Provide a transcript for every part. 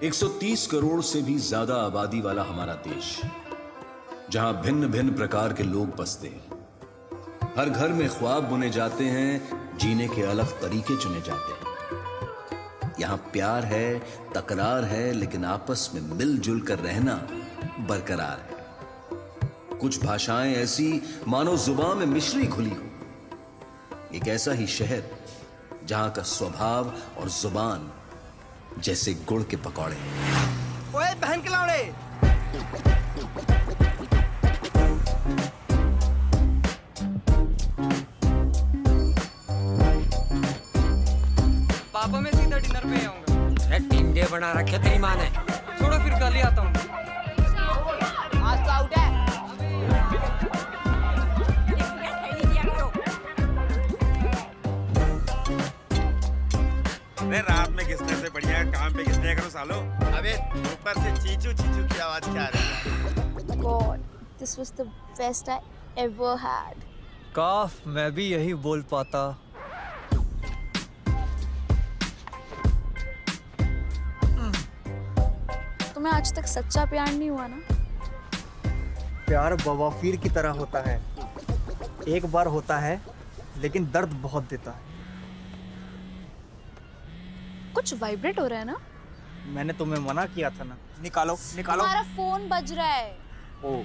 130 करोड़ से भी ज्यादा आबादी वाला हमारा देश, जहां भिन्न भिन्न प्रकार के लोग बसते हैं। हर घर में ख्वाब बुने जाते हैं, जीने के अलग तरीके चुने जाते हैं। यहां प्यार है, तकरार है, लेकिन आपस में मिलजुल कर रहना बरकरार है। कुछ भाषाएं ऐसी मानो जुबान में मिश्री घुली हो। एक ऐसा ही शहर जहां का स्वभाव और जुबान जैसे गुड़ के पकौड़े। ओए बहन के लौड़े, पापा मैं सीधा डिनर पे आऊंगा। अरे टिंडे बना रखे तेरी माँ ने। छोड़ो फिर कल ही आता हूँ। आज तो आउट है। अरे रात में घिसने से बढ़िया काम पे घिसने करो सालो। अबे ऊपर से चीचू चीचू की आवाज क्या आ रही है? God, this was the best I ever had. काफ मैं भी यही बोल पाता। तुम्हें आज तक सच्चा प्यार नहीं हुआ ना? प्यार बवाफीर की तरह होता है, एक बार होता है लेकिन दर्द बहुत देता है। कुछ वाइब्रेट हो रहा है ना? मैंने तुम्हें मना किया था ना। निकालो निकालो। तुम्हारा फोन बज रहा है। ओ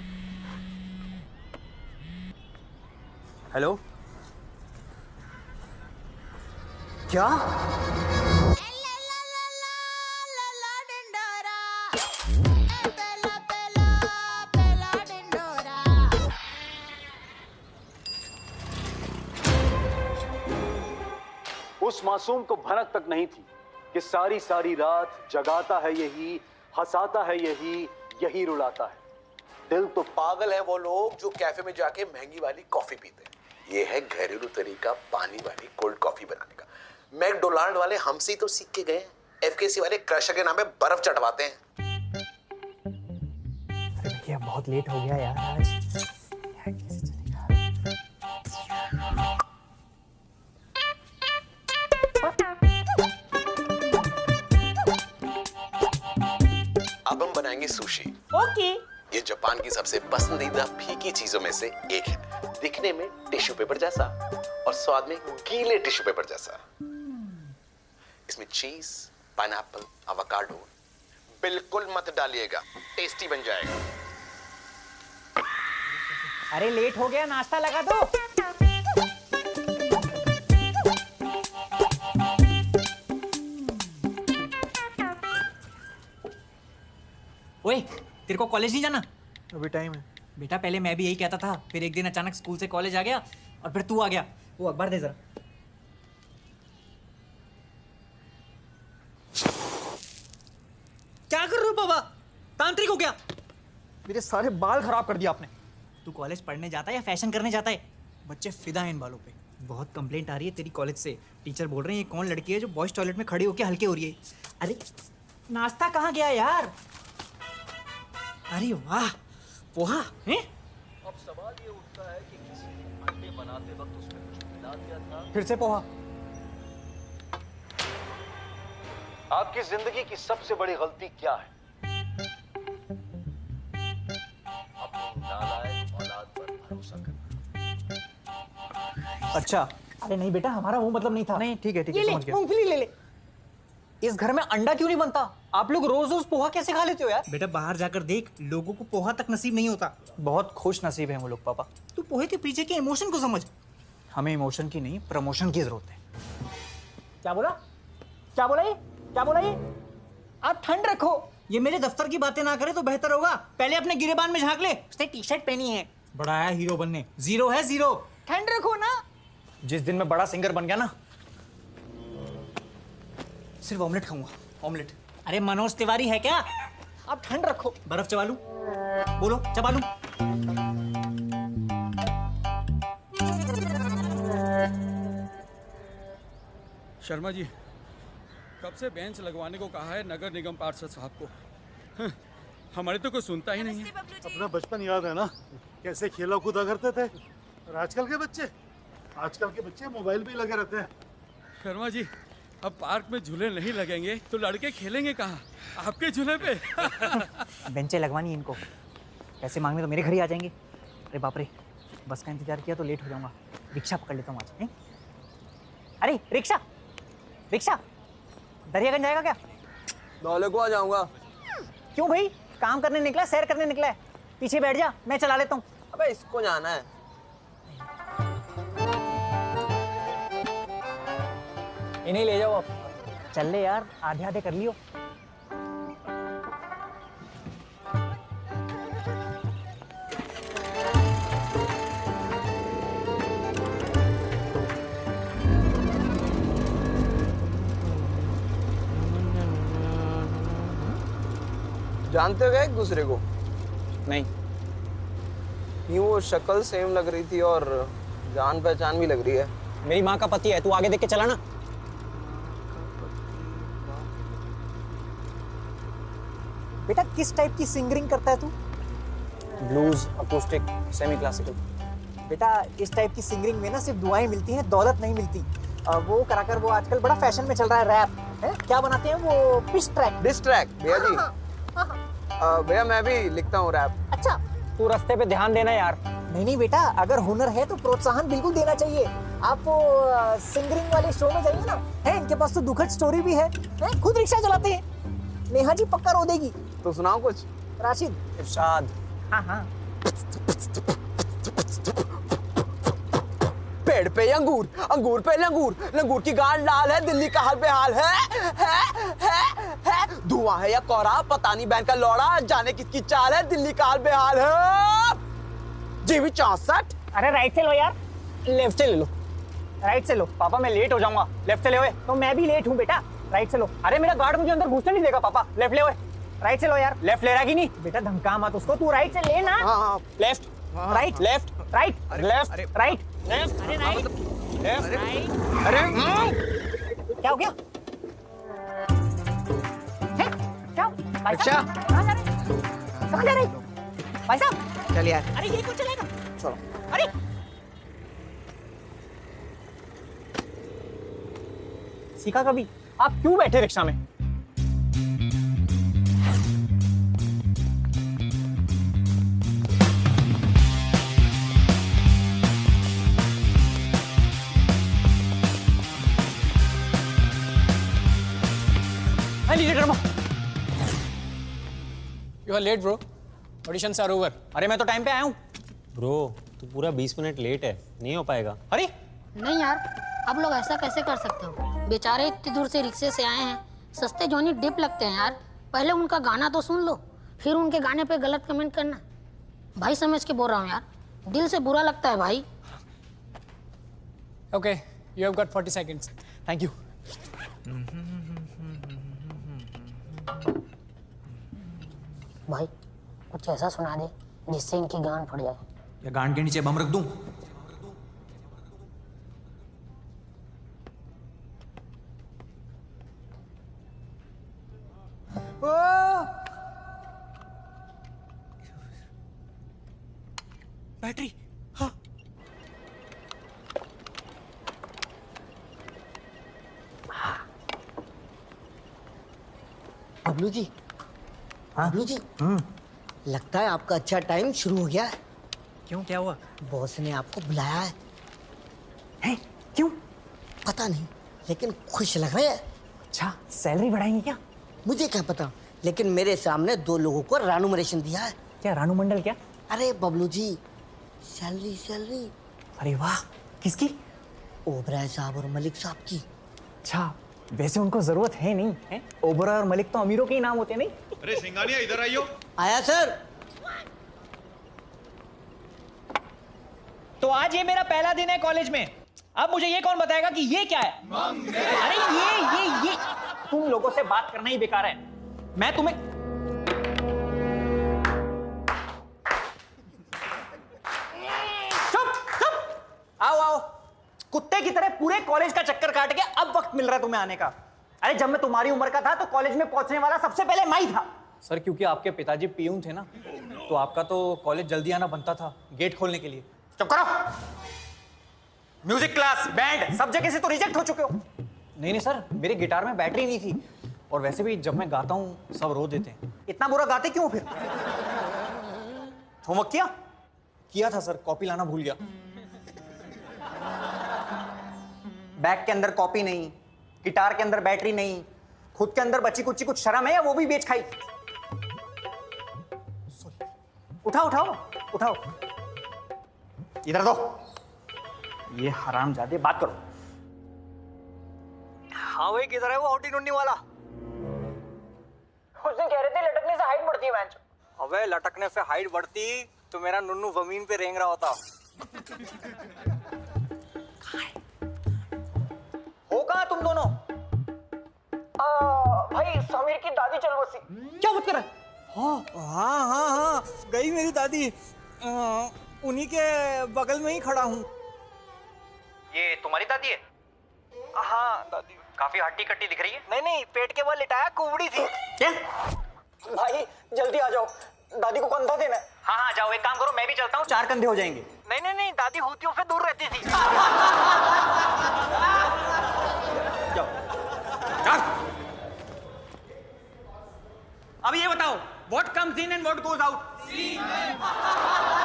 हेलो, क्या? उस मासूम को भनक तक नहीं थी कि सारी सारी रात जगाता है यही, हंसाता है यही, यही रुलाता है। दिल तो पागल है वो लोग जो कैफे में जाके महंगी वाली कॉफी पीते हैं। ये है घरेलू तरीका पानी वाली कोल्ड कॉफी बनाने का। मैकडोनाल्ड वाले हमसे ही तो सीख के गए हैं। एफकेसी वाले क्रशर के नाम पे बर्फ चटवाते हैं। अरे भैया बहुत लेट हो गया यार आज। यार कैसे चलेगा? अब हम बनाएंगे सुशी। ओके। ये जापान की सबसे पसंदीदा फीकी चीजों में से एक है। दिखने में टिश्यू पेपर जैसा और स्वाद में गीले टिश्यू पेपर जैसा। इसमें चीज, पाइनएप्पल, एवोकाडो बिल्कुल मत डालिएगा, टेस्टी बन जाएगा। अरे लेट हो गया, नाश्ता लगा दो। ओए, तेरे को कॉलेज नहीं जाना? अभी टाइम है। बेटा पहले मैं भी यही कहता था, फिर एक दिन अचानक स्कूल से कॉलेज आ गया और फिर तू आ गया। वो अखबार दे जरा। क्या कर रहे हो बाबा? तांत्रिक हो गया? मेरे सारे बाल खराब कर दिया आपने। तू कॉलेज पढ़ने जाता है या फैशन करने जाता है? बच्चे फिदा हैं इन बालों पे। बहुत कंप्लेंट आ रही है तेरी कॉलेज से। टीचर बोल रहे हैं ये कौन लड़की है जो बॉयज टॉयलेट में खड़ी होकर हल्के हो रही है। अरे नाश्ता कहाँ गया यार? अरे वाह, पोहा हैं? अब सवाल ये उठता है कि किसी ने अंडे बनाते वक्त उसमें कुछ मिला दिया था। फिर से पोहा। आपकी जिंदगी की सबसे बड़ी गलती क्या है? अपनी नालायक औलाद पर भरोसा करना। अच्छा। अरे नहीं बेटा, हमारा वो मतलब नहीं था। नहीं ठीक है ये ले, समझ गया। मूंगफली ले ले। इस घर में अंडा क्यों नहीं बनता? आप लोग रोज रोज पोहा कैसे खा लेते हो यार? बेटा बाहर जाकर देख, लोगों को पोहा तक नसीब नहीं होता। बहुत खुश नसीब है वो लोग पापा। तू पोहे के पीछे के इमोशन को समझ। हमें इमोशन की नहीं, प्रमोशन की जरूरत है। क्या बोला? क्या बोला ये? क्या बोला ये? आप ठंड रखो। ये मेरे दफ्तर की बातें ना करे तो बेहतर होगा। पहले अपने गिरेबान में झांक ले। उसने टी शर्ट पहनी है। बड़ा है हीरो बनने, जीरो है जीरो। ठंड रखो ना। जिस दिन मैं बड़ा सिंगर बन गया ना, सिर्फ ऑमलेट खाऊंगा। ऑमलेट। अरे मनोज तिवारी है क्या? आप ठंड रखो। बर्फ चबा लूं? बोलो चबा लूं? शर्मा जी, कब से बेंच लगवाने को कहा है नगर निगम पार्षद साहब को। हमारे तो कोई सुनता ही नहीं है। अपना बचपन याद है ना, कैसे खेला कूदा करते थे। और आजकल के बच्चे मोबाइल पे ही लगे रहते हैं। शर्मा जी, अब पार्क में झूले नहीं लगेंगे तो लड़के खेलेंगे कहाँ? आपके झूले पे। बेंचें लगवानी है इनको, पैसे मांगने तो मेरे घर ही आ जाएंगे। अरे बाप रे, बस का इंतजार किया तो लेट हो जाऊंगा। रिक्शा पकड़ लेता हूँ आज। हैं? अरे रिक्शा, रिक्शा दरियागंज जाएगा क्या? दौले को आ जाऊंगा। क्यों भाई, काम करने निकला, सैर करने निकला है? पीछे बैठ जा, मैं चला लेता हूँ। अबे इसको जाना है। इन्हें ले जाओ अब। चल ले यार, आधे आधे कर लियो। जानते हो क्या एक दूसरे को? नहीं। यूं वो शक्ल सेम लग रही थी और जान पहचान भी लग रही है। मेरी माँ का पति है, तू आगे देख के चला ना। बेटा किस टाइप की सिंगिंग करता है तू? Blues, acoustic, semi classical. बेटा इस टाइप की सिंगिंग में ना सिर्फ दुआएं मिलती हैं, दौलत नहीं मिलती। वो कराकर वो आजकल बड़ा फैशन में चल रहा है रैप है। क्या बनाते हैं वो? Pitch track. डिस ट्रैक भैया जी। भैया मैं भी लिखता हूँ रैप। अच्छा, तू रास्ते पे ध्यान देना यार। नहीं नहीं बेटा, अगर हुनर है तो प्रोत्साहन बिल्कुल देना चाहिए। आप वो सिंगिंग वाले शो में जाइए ना, है इनके पास तो दुखद स्टोरी भी है? खुद रिक्शा चलाते हैं। नेहा जी पक्का रो देगी। तो सुनाओ कुछ। राशिद, इरशाद। हाँ हाँ। पेड़ पे अंगूर, अंगूर पे लंगूर, लंगूर की गांड लाल है, दिल्ली का हाल बेहाल है। धुआं है या कोहरा, पता नहीं बहन का लौड़ा, जाने किसकी चाल है, दिल्ली का हाल बेहाल है। जीवी 64। अरे राइट से लो यार। लेफ्ट से ले लो। राइट से लो। पापा मैं लेट हो जाऊंगा। लेफ्ट से ले ओए। तो मैं भी लेट हूँ बेटा। राइट से लो। अरे मेरा गार्ड मुझे अंदर घुसने नहीं देगा पापा। लेफ्ट ले ओए। राइट से लो यार। लेफ्ट ले रहा कि नहीं? बेटा धमका मत उसको, तू राइट से ले ना। हाँ। Left, right, left, right, left, right, left, अरे राइट, लेफ्ट, राइट। अरे क्या हो गया? क्या? भाई साहब कहाँ जा रहे? कहाँ जा रहे? भाई साहब चल यार। अरे ये कौन चलेगा? चलो। अरे सीखा कभी? आप क्यों बैठे रिक्शा में? You are late, bro. Auditions are over. अरे मैं तो टाइम पे आया हूँ। ब्रो तू पूरा 20 मिनट लेट है, नहीं हो पाएगा। अरे नहीं यार, आप लोग ऐसा कैसे कर सकते हो? बेचारे इतनी दूर से रिक्शे से आए हैं, सस्ते जॉनी डिप लगते हैं यार। पहले उनका गाना तो सुन लो, फिर उनके गाने पे गलत कमेंट करना। भाई समझ के बोल रहा हूँ यार, दिल से बुरा लगता है भाई। Okay, you have got 40 seconds. Thank you. भाई कुछ ऐसा सुना दे जिससे इनकी गांड फट जाए। या गांड के नीचे बम रख दूं? बैटरी। हाँ। बबलू जी, बबलू जी, लगता है आपका अच्छा टाइम शुरू हो गया है। क्यों, क्या हुआ? बॉस ने आपको बुलाया है। हैं? क्यों? पता नहीं, लेकिन खुश लग रहे हैं। अच्छा, सैलरी बढ़ाएंगे क्या? मुझे क्या पता, लेकिन मेरे सामने 2 लोगों को रानुमरेशन दिया है। क्या रानू मंडल क्या? अरे बबलू जी, सैलरी सैलरी। अरे वाह, किसकी? ओबराय साहब और मलिक साहब की। अच्छा, वैसे उनको जरूरत है नहीं है? ओबराय और मलिक तो अमीरों के ही नाम होते नहीं। अरे सिंगानिया इधर आइयो। आया सर। तो आज ये मेरा पहला दिन है कॉलेज में। अब मुझे ये कौन बताएगा कि ये क्या है? अरे ये तुम लोगों से बात करना ही बेकार है। मैं तुम्हें चुप। आओ कुत्ते की तरह पूरे कॉलेज का चक्कर काट के अब वक्त मिल रहा है तुम्हें आने का। अरे जब मैं तुम्हारी उम्र का था तो कॉलेज में पहुंचने वाला सबसे पहले मैं ही था। सर क्योंकि आपके पिताजी पीयून थे ना, तो आपका तो कॉलेज जल्दी आना बनता था गेट खोलने के लिए। चुप करो। म्यूजिक क्लास, बैंड, सब जगह से तो रिजेक्ट हो चुके हो। नहीं सर, मेरे गिटार में बैटरी नहीं थी, और वैसे भी जब मैं गाता हूँ सब रो देते हैं। इतना बुरा गाते क्यों फिर? होमवर्क किया? किया था सर, कॉपी लाना भूल गया। बैग के अंदर कॉपी नहीं, गिटार के अंदर बैटरी नहीं, खुद के अंदर बची कुछ शर्म है या वो भी बेच खाई? उठाओ उठाओ उठाओ, इधर दो। ये हरामजादे, बात करो। हाँ भाई, किधर है वो औटी नुन्नी वाला? उस दिन कह रहे थे लटकने से हाइट बढ़ती है मैच। अबे लटकने से हाइट बढ़ती तो मेरा नुन्नू जमीन पे रेंग रहा होता। हो कहाँ तुम दोनों? भाई समीर की दादी चल बसी। क्या बात कर रहा है? हाँ, गई मेरी दादी। उन्हीं के बगल में ही खड़ा हूँ। ये तुम्हारी दादी है? हाँ दादी। काफी हट्टी कट्टी दिख रही है। नहीं, पेट के बल लिटाया कुबड़ी थी। क्या? भाई जल्दी आ जाओ, दादी को कंधा देना है। हाँ, जाओ, एक काम करो, मैं भी चलता हूँ, 4 कंधे हो जाएंगे। नहीं, दादी होतियों से दूर रहती थी। जाओ। अब ये बताओ, what comes in and what goes out?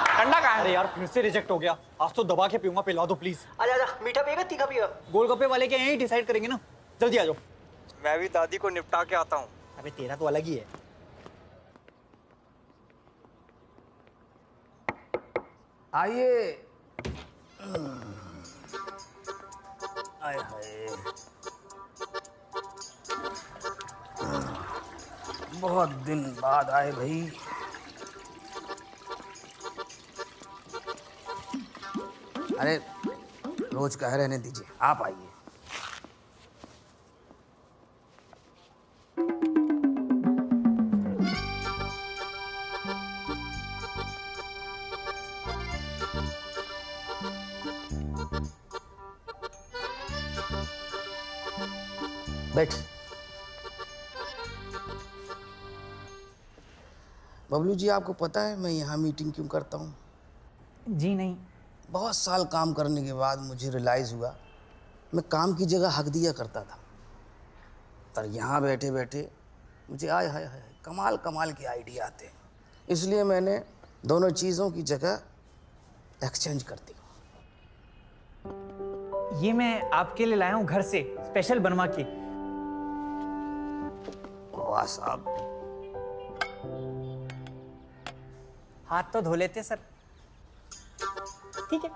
ठंडा कहाँ है? अरे यार, फिर से रिजेक्ट हो गया। आज तो दबा के पीऊंगा, पिला दो प्लीज। आजा, मीठा पिएगा तीखा पिएगा? गोलगप्पे वाले के यहीं डिसाइड करेंगे ना। जल्दी आ जाओ। मैं भी दादी को निपटा के आता हूँ। अबे तेरा तो अलग ही है। आइए। आए हाय, बहुत दिन बाद आए भाई। अरे रोज कह रहने दीजिए, आप आइए। बैठ। बबलू जी, आपको पता है मैं यहाँ मीटिंग क्यों करता हूँ? जी नहीं। बहुत साल काम करने के बाद मुझे रियलाइज़ हुआ मैं काम की जगह हक दिया करता था, पर यहाँ बैठे बैठे मुझे आय हाय हाय कमाल कमाल के आइडिया आते हैं, इसलिए मैंने दोनों चीज़ों की जगह एक्सचेंज कर दी। ये मैं आपके लिए लाया हूँ घर से, स्पेशल बनवा के। वाह साहब। हाथ तो धो लेते सर। ठीक है।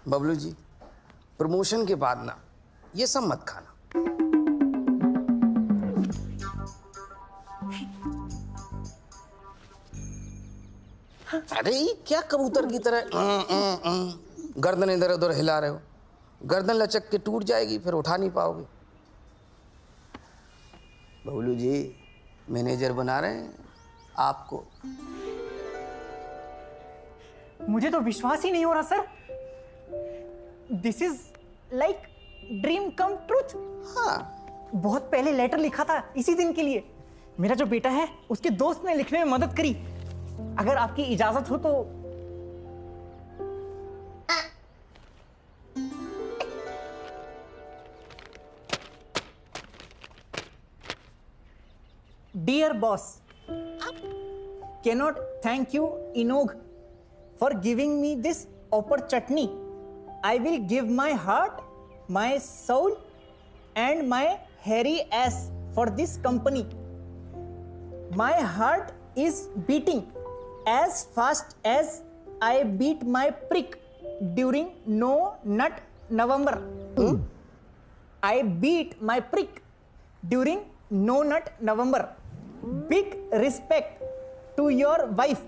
बबलू जी, प्रमोशन के बाद ना ये सब मत खाना। अरे क्या कबूतर की तरह गर्दन इधर उधर हिला रहे हो? गर्दन लचक के टूट जाएगी, फिर उठा नहीं पाओगे। बबलू जी मैनेजर बना रहे हैं आपको। मुझे तो विश्वास ही नहीं हो रहा sir. This is like dream come truth. हाँ, बहुत पहले लेटर लिखा था इसी दिन के लिए। मेरा जो बेटा है उसके दोस्त ने लिखने में मदद करी। अगर आपकी इजाजत हो तो। Dear boss, cannot thank you Inog for giving me this opportunity. I will give my heart, my soul and my hairy ass for this company. My heart is beating as fast as I beat my prick during No Nut November. I beat my prick during No Nut November. Big respect to your wife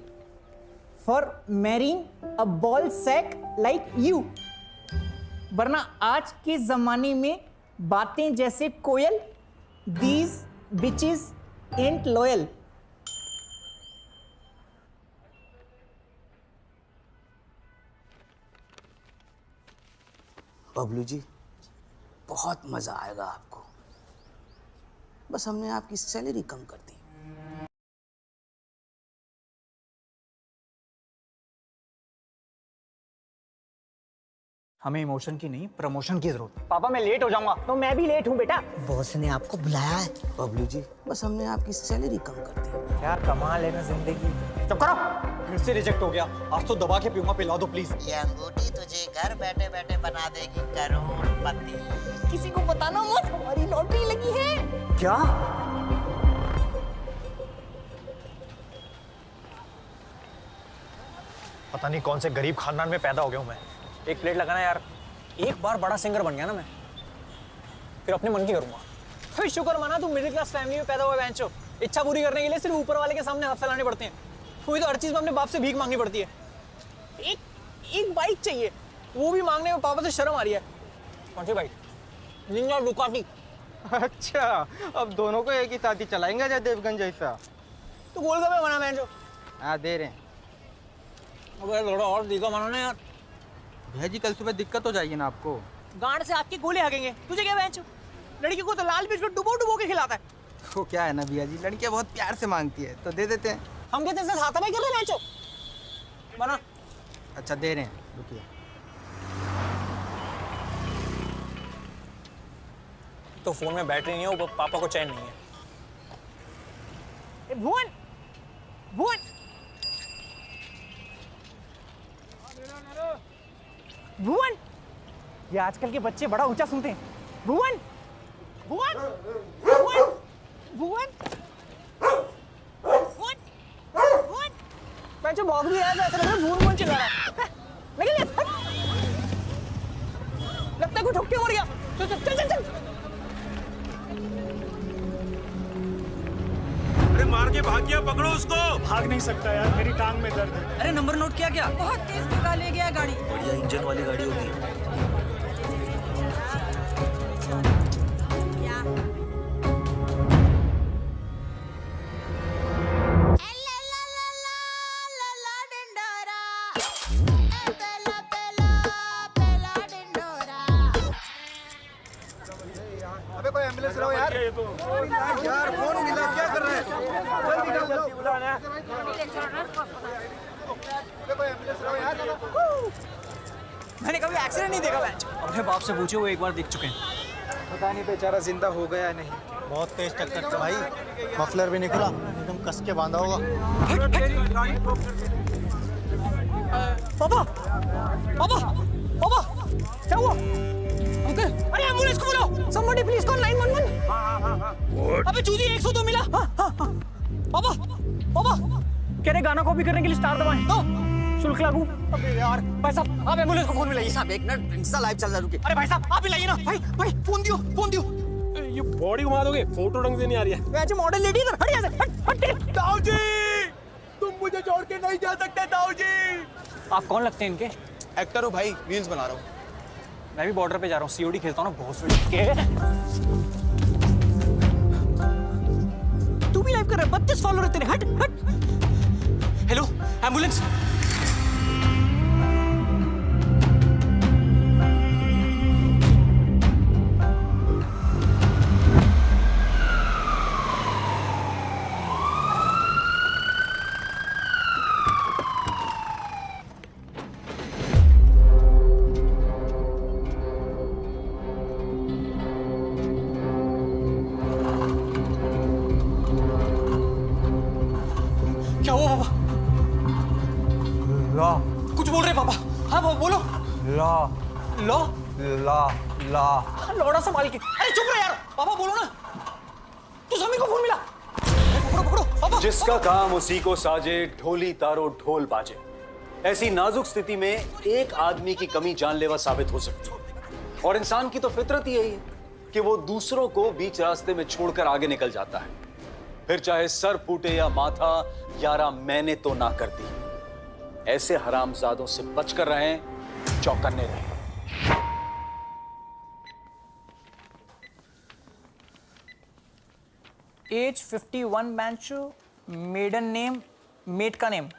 for marrying a ball sack like you. वरना आज के जमाने में बातें जैसे कोयल, these bitches ain't loyal. Bablu ji, बहुत मज़ा आएगा आपको। बस हमने आपकी सैलरी कम कर दी। हमें इमोशन की नहीं, प्रमोशन की जरूरत है। पापा मैं लेट हो जाऊंगा। तो मैं भी लेट हूँ बेटा। बॉस ने आपको बुलाया है। बबलू जी, बस हमने आपकी सैलरी कम कर दी। क्या कमाल है ना जिंदगी। चुप करो। फिर से रिजेक्ट हो गया। आज तो दबा के पीऊंगा, पिला दो प्लीज। ये अंगूठी तुझे घर बैठे बैठे बना देगी करोड़पति। किसी को बताना मत, हमारी लॉटरी लगी है। क्या? पता नहीं कौन से गरीब खानदान में पैदा हो गया हूँ मैं। एक प्लेट लगाना यार। एक बार बड़ा सिंगर बन गया ना मैं, फिर अपने मन की करूंगा। फिर शुक्र माना तू मिडिल क्लास फैमिली में पैदा हुआ बेंचो। इच्छा पूरी करने के लिए सिर्फ ऊपर वाले के सामने हाथ फैलाने पड़ते हैं। कोई तो हर चीज में अपने बाप से भीख मांगनी पड़ती है। एक बाइक चाहिए, वो भी मांगने में पापा से शर्म आ रही है। कौन सी बाइक? Ninja Ducati. अच्छा, अब दोनों को एक ही साथ ही चलाएंगे जय देवगन जैसा। तो बोल दो मैं मना बेंचो। हाँ दे रहे हैं। अगर थोड़ा और दिखा मना ना यार। भैया जी कल सुबह दिक्कत हो जाएगी ना आपको। गांड से आपके गोले हगेंगे। तुझे क्या बेंचो? लड़की को तो लाल बिस्कुट डुबो डुबो के खिलाता है। वो क्या है ना भैया जी, लड़कियां बहुत प्यार से मांगती है तो दे देते हैं। हम कहते हैं हाथापाई कर रहे हैं बेंचो। बना। अच्छा दे रहे हैं, रुकिए। तो फोन में बैटरी नहीं है, वो पापा को चैन नहीं है। भुवन, भुवन, भुवन, ये आजकल के बच्चे बड़ा ऊंचा सुनते हैं। भुवन, भुवन, भुवन, भुवन, भुवन, भुवन। बेंचो भौंक भी रहा है, ऐसा लग रहा है भुवन भुवन चिल्ला रहा है। निकल जा। लगता है कोई ठुक्के हो गया। चल चल चल चल। अरे मार के भाग गया, पकड़ो उसको। भाग नहीं सकता यार, मेरी टांग में दर्द है। अरे नंबर नोट किया क्या? बहुत तेज भगा ले गया गाड़ी। बढ़िया इंजन वाली गाड़ी होगी। अबे कोई एम्बुलेंस लाओ यार। यार फोन मिला, क्या कर रहे हैं? जल्दी जल्दी बुलाना। अबे कोई एम्बुलेंस लाओ यार। मैंने कभी एक्सीडेंट नहीं देखा बेंचो। अपने बाप से पूछो, वो एक बार देख चुके हैं। पता नहीं बेचारा जिंदा हो गया नहीं। बहुत तेज टक्कर था भाई, मफलर भी नहीं खुला, एकदम कस के बांधा होगा। पापा, पापा, पापा, क्या हुआ? अंकल, अरे एम्बुलेंस को बुलाओ। Somebody please call 911। अबे चूजी 102 मिला। पापा, पापा, कह रहे गाना कॉपी करने के लिए स्टार दबाएं तो शुल्क लागू। अबे यार भाई साहब, आप एम्बुलेंस को फोन मिलाइए। साहब एक मिनट, इंस्टा लाइव चल रहा है, रुकिए। अरे भाई साहब आप मिलाइए ना। भाई भाई फोन दियो, फोन दियो। ये बॉडी घुमा दोगे, फोटो ढंग से नहीं आ रही है। वैसे मॉडल लेडी इधर हट यहाँ से, हट। दाऊ जी, तुम मुझे छोड़ के नहीं जा सकते दाऊ जी। आप कौन लगते हैं इनके? एक्टर हो भाई, रील्स बना रहा हूँ। मैं भी बॉर्डर पे जा रहा हूँ, सीओडी खेलता हूँ ना बहुत सही। तू भी लाइव कर रहा है? 32 फॉलोअर तेरे। हट हट। Hello ambulance. क्या हुआ पापा? ला कुछ बोल रहे पापा? हाँ पापा बोलो। ला लो ला ला लौड़ा संभाल के। अरे चुप रहे यार, पापा बोलो ना। तू समी को फोन मिला। पकड़ो पकड़ो पापा। जिसका काम उसी को साजे, ढोली तारो ढोल बाजे। ऐसी नाजुक स्थिति में एक आदमी की कमी जानलेवा साबित हो सकती है। और इंसान की तो फितरत ही यही है कि वो दूसरों को बीच रास्ते में छोड़कर आगे निकल जाता है। फिर चाहे सर फूटे या माथा, यारा मैंने तो ना कर दी। ऐसे हरामजादों से बचकर रहें, चौकन्ने रहें। एज 51 बेंचो, मेडन नेम, मेट का नेम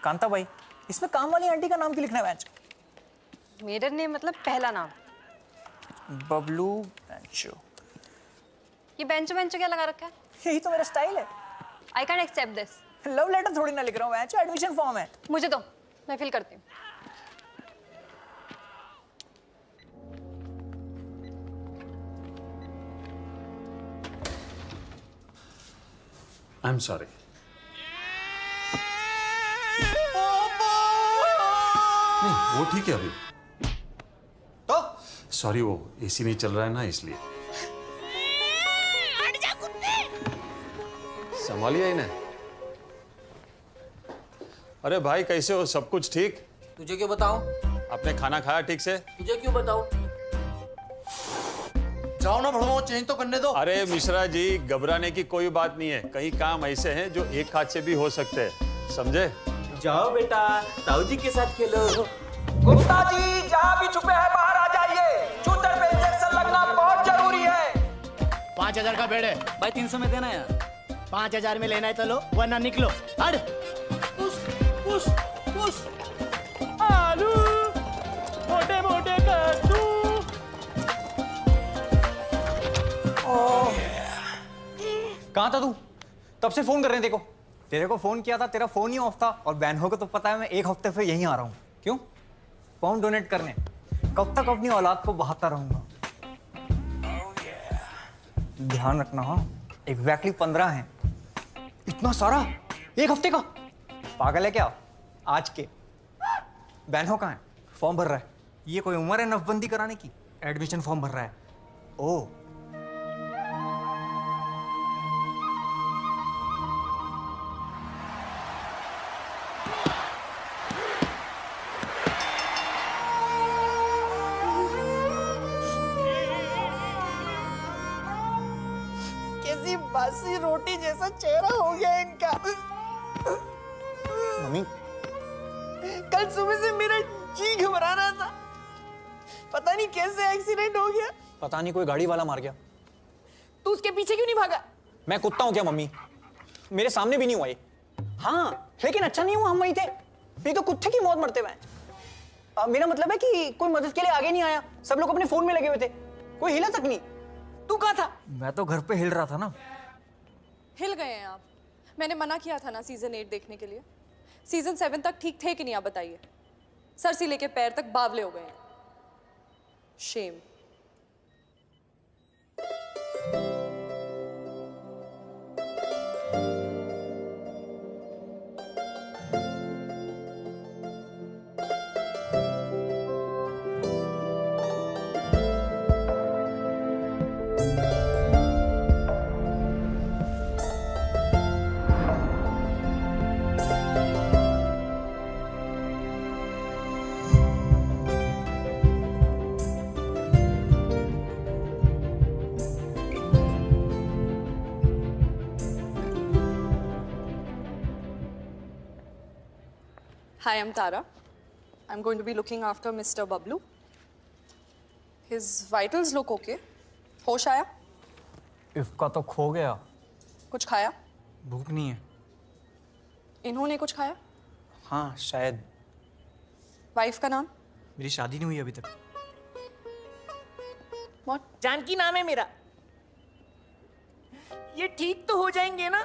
कांता भाई। इसमें काम वाली आंटी का नाम क्यों लिखना है बेंच? मेडन नेम मतलब पहला नाम, बबलू बेंचो। ये बेंचो बेंचो क्या लगा रखा है? यही तो मेरा स्टाइल है। I can accept this. Love letter थोड़ी ना लिख रहा हूँ, बेंचो एडमिशन फॉर्म है। मुझे दो, मैं फिल करती हूँ। I am sorry. नहीं वो ठीक है अभी तो सॉरी, वो एसी नहीं चल रहा है ना इसलिए। संभालिए इन्हें। अरे भाई कैसे हो, सब कुछ ठीक? तुझे क्यों बताऊं? आपने खाना खाया ठीक से? तुझे क्यों बताऊं? जाओ ना भड़ो, चेंज तो करने दो। अरे मिश्रा जी, घबराने की कोई बात नहीं है। कई काम ऐसे हैं जो एक हाथ से भी हो सकते हैं, समझे? जाओ बेटा, ताऊ जी के साथ खेलो। गुप्ता जी जहाँ भी छुपे हैं बाहर आ जाइए। शूटर पे इंजेक्शन लगना बहुत जरूरी है। 5000 का बेड है भाई, 300 में देना यार। 5000 में लेना है तो लो, वरना निकलो। हट। Push push push. आलू मोटे मोटे कद्दू। कहाँ था तू? तब से फोन कर रहे हैं। देखो तेरे को फोन किया था, तेरा फोन ही ऑफ था। और बैनहो को तो पता है मैं एक हफ्ते से यहीं आ रहा हूँ। क्यों? पाउंड डोनेट करने। कब तक अपनी औलाद को बहाता रहूंगा? ध्यान रखना। हाँ, एग्जैक्टली 15 हैं। इतना सारा एक हफ्ते का? पागल है क्या? आज के बैनहो कहाँ है? फॉर्म भर रहा है। ये कोई उम्र है नफबंदी कराने की? एडमिशन फॉर्म भर रहा है। ओ कैसी बासी रोटी जैसा चेहरा हो गया इनका। मम्मी, कल सुबह से मेरा जी घबरा रहा था, पता नहीं कैसे एक्सीडेंट हो गया। पता नहीं कोई गाड़ी वाला मार गया। तू उसके पीछे क्यों नहीं भागा? मैं कुत्ता हूँ क्या मम्मी? मेरे सामने भी नहीं हुआ ये। हाँ लेकिन अच्छा नहीं हुआ हम वहीं थे। ये तो कुत्ते की मौत मरते हुए। मेरा मतलब है कि कोई मदद के लिए आगे नहीं आया। सब लोग अपने फोन में लगे हुए थे, कोई हिला तक नहीं। तू कहाँ था? मैं तो घर पे हिल रहा था ना। हिल गए हैं आप? मैंने मना किया था ना सीजन 8 देखने के लिए। सीजन 7 तक ठीक थे कि नहीं आप बताइए। सर से लेके पैर तक बावले हो गए हैं। Shem. Hi, I'm Tara. I'm going to be looking after Mr. Bablu. His vitals look okay. होश आया? इसका तो खो गया। कुछ खाया? भूख नहीं है। इन्होंने कुछ खाया? हाँ शायद। वाइफ का नाम? मेरी शादी नहीं हुई अभी तक। What? जानकी नाम है मेरा। ये ठीक तो हो जाएंगे ना?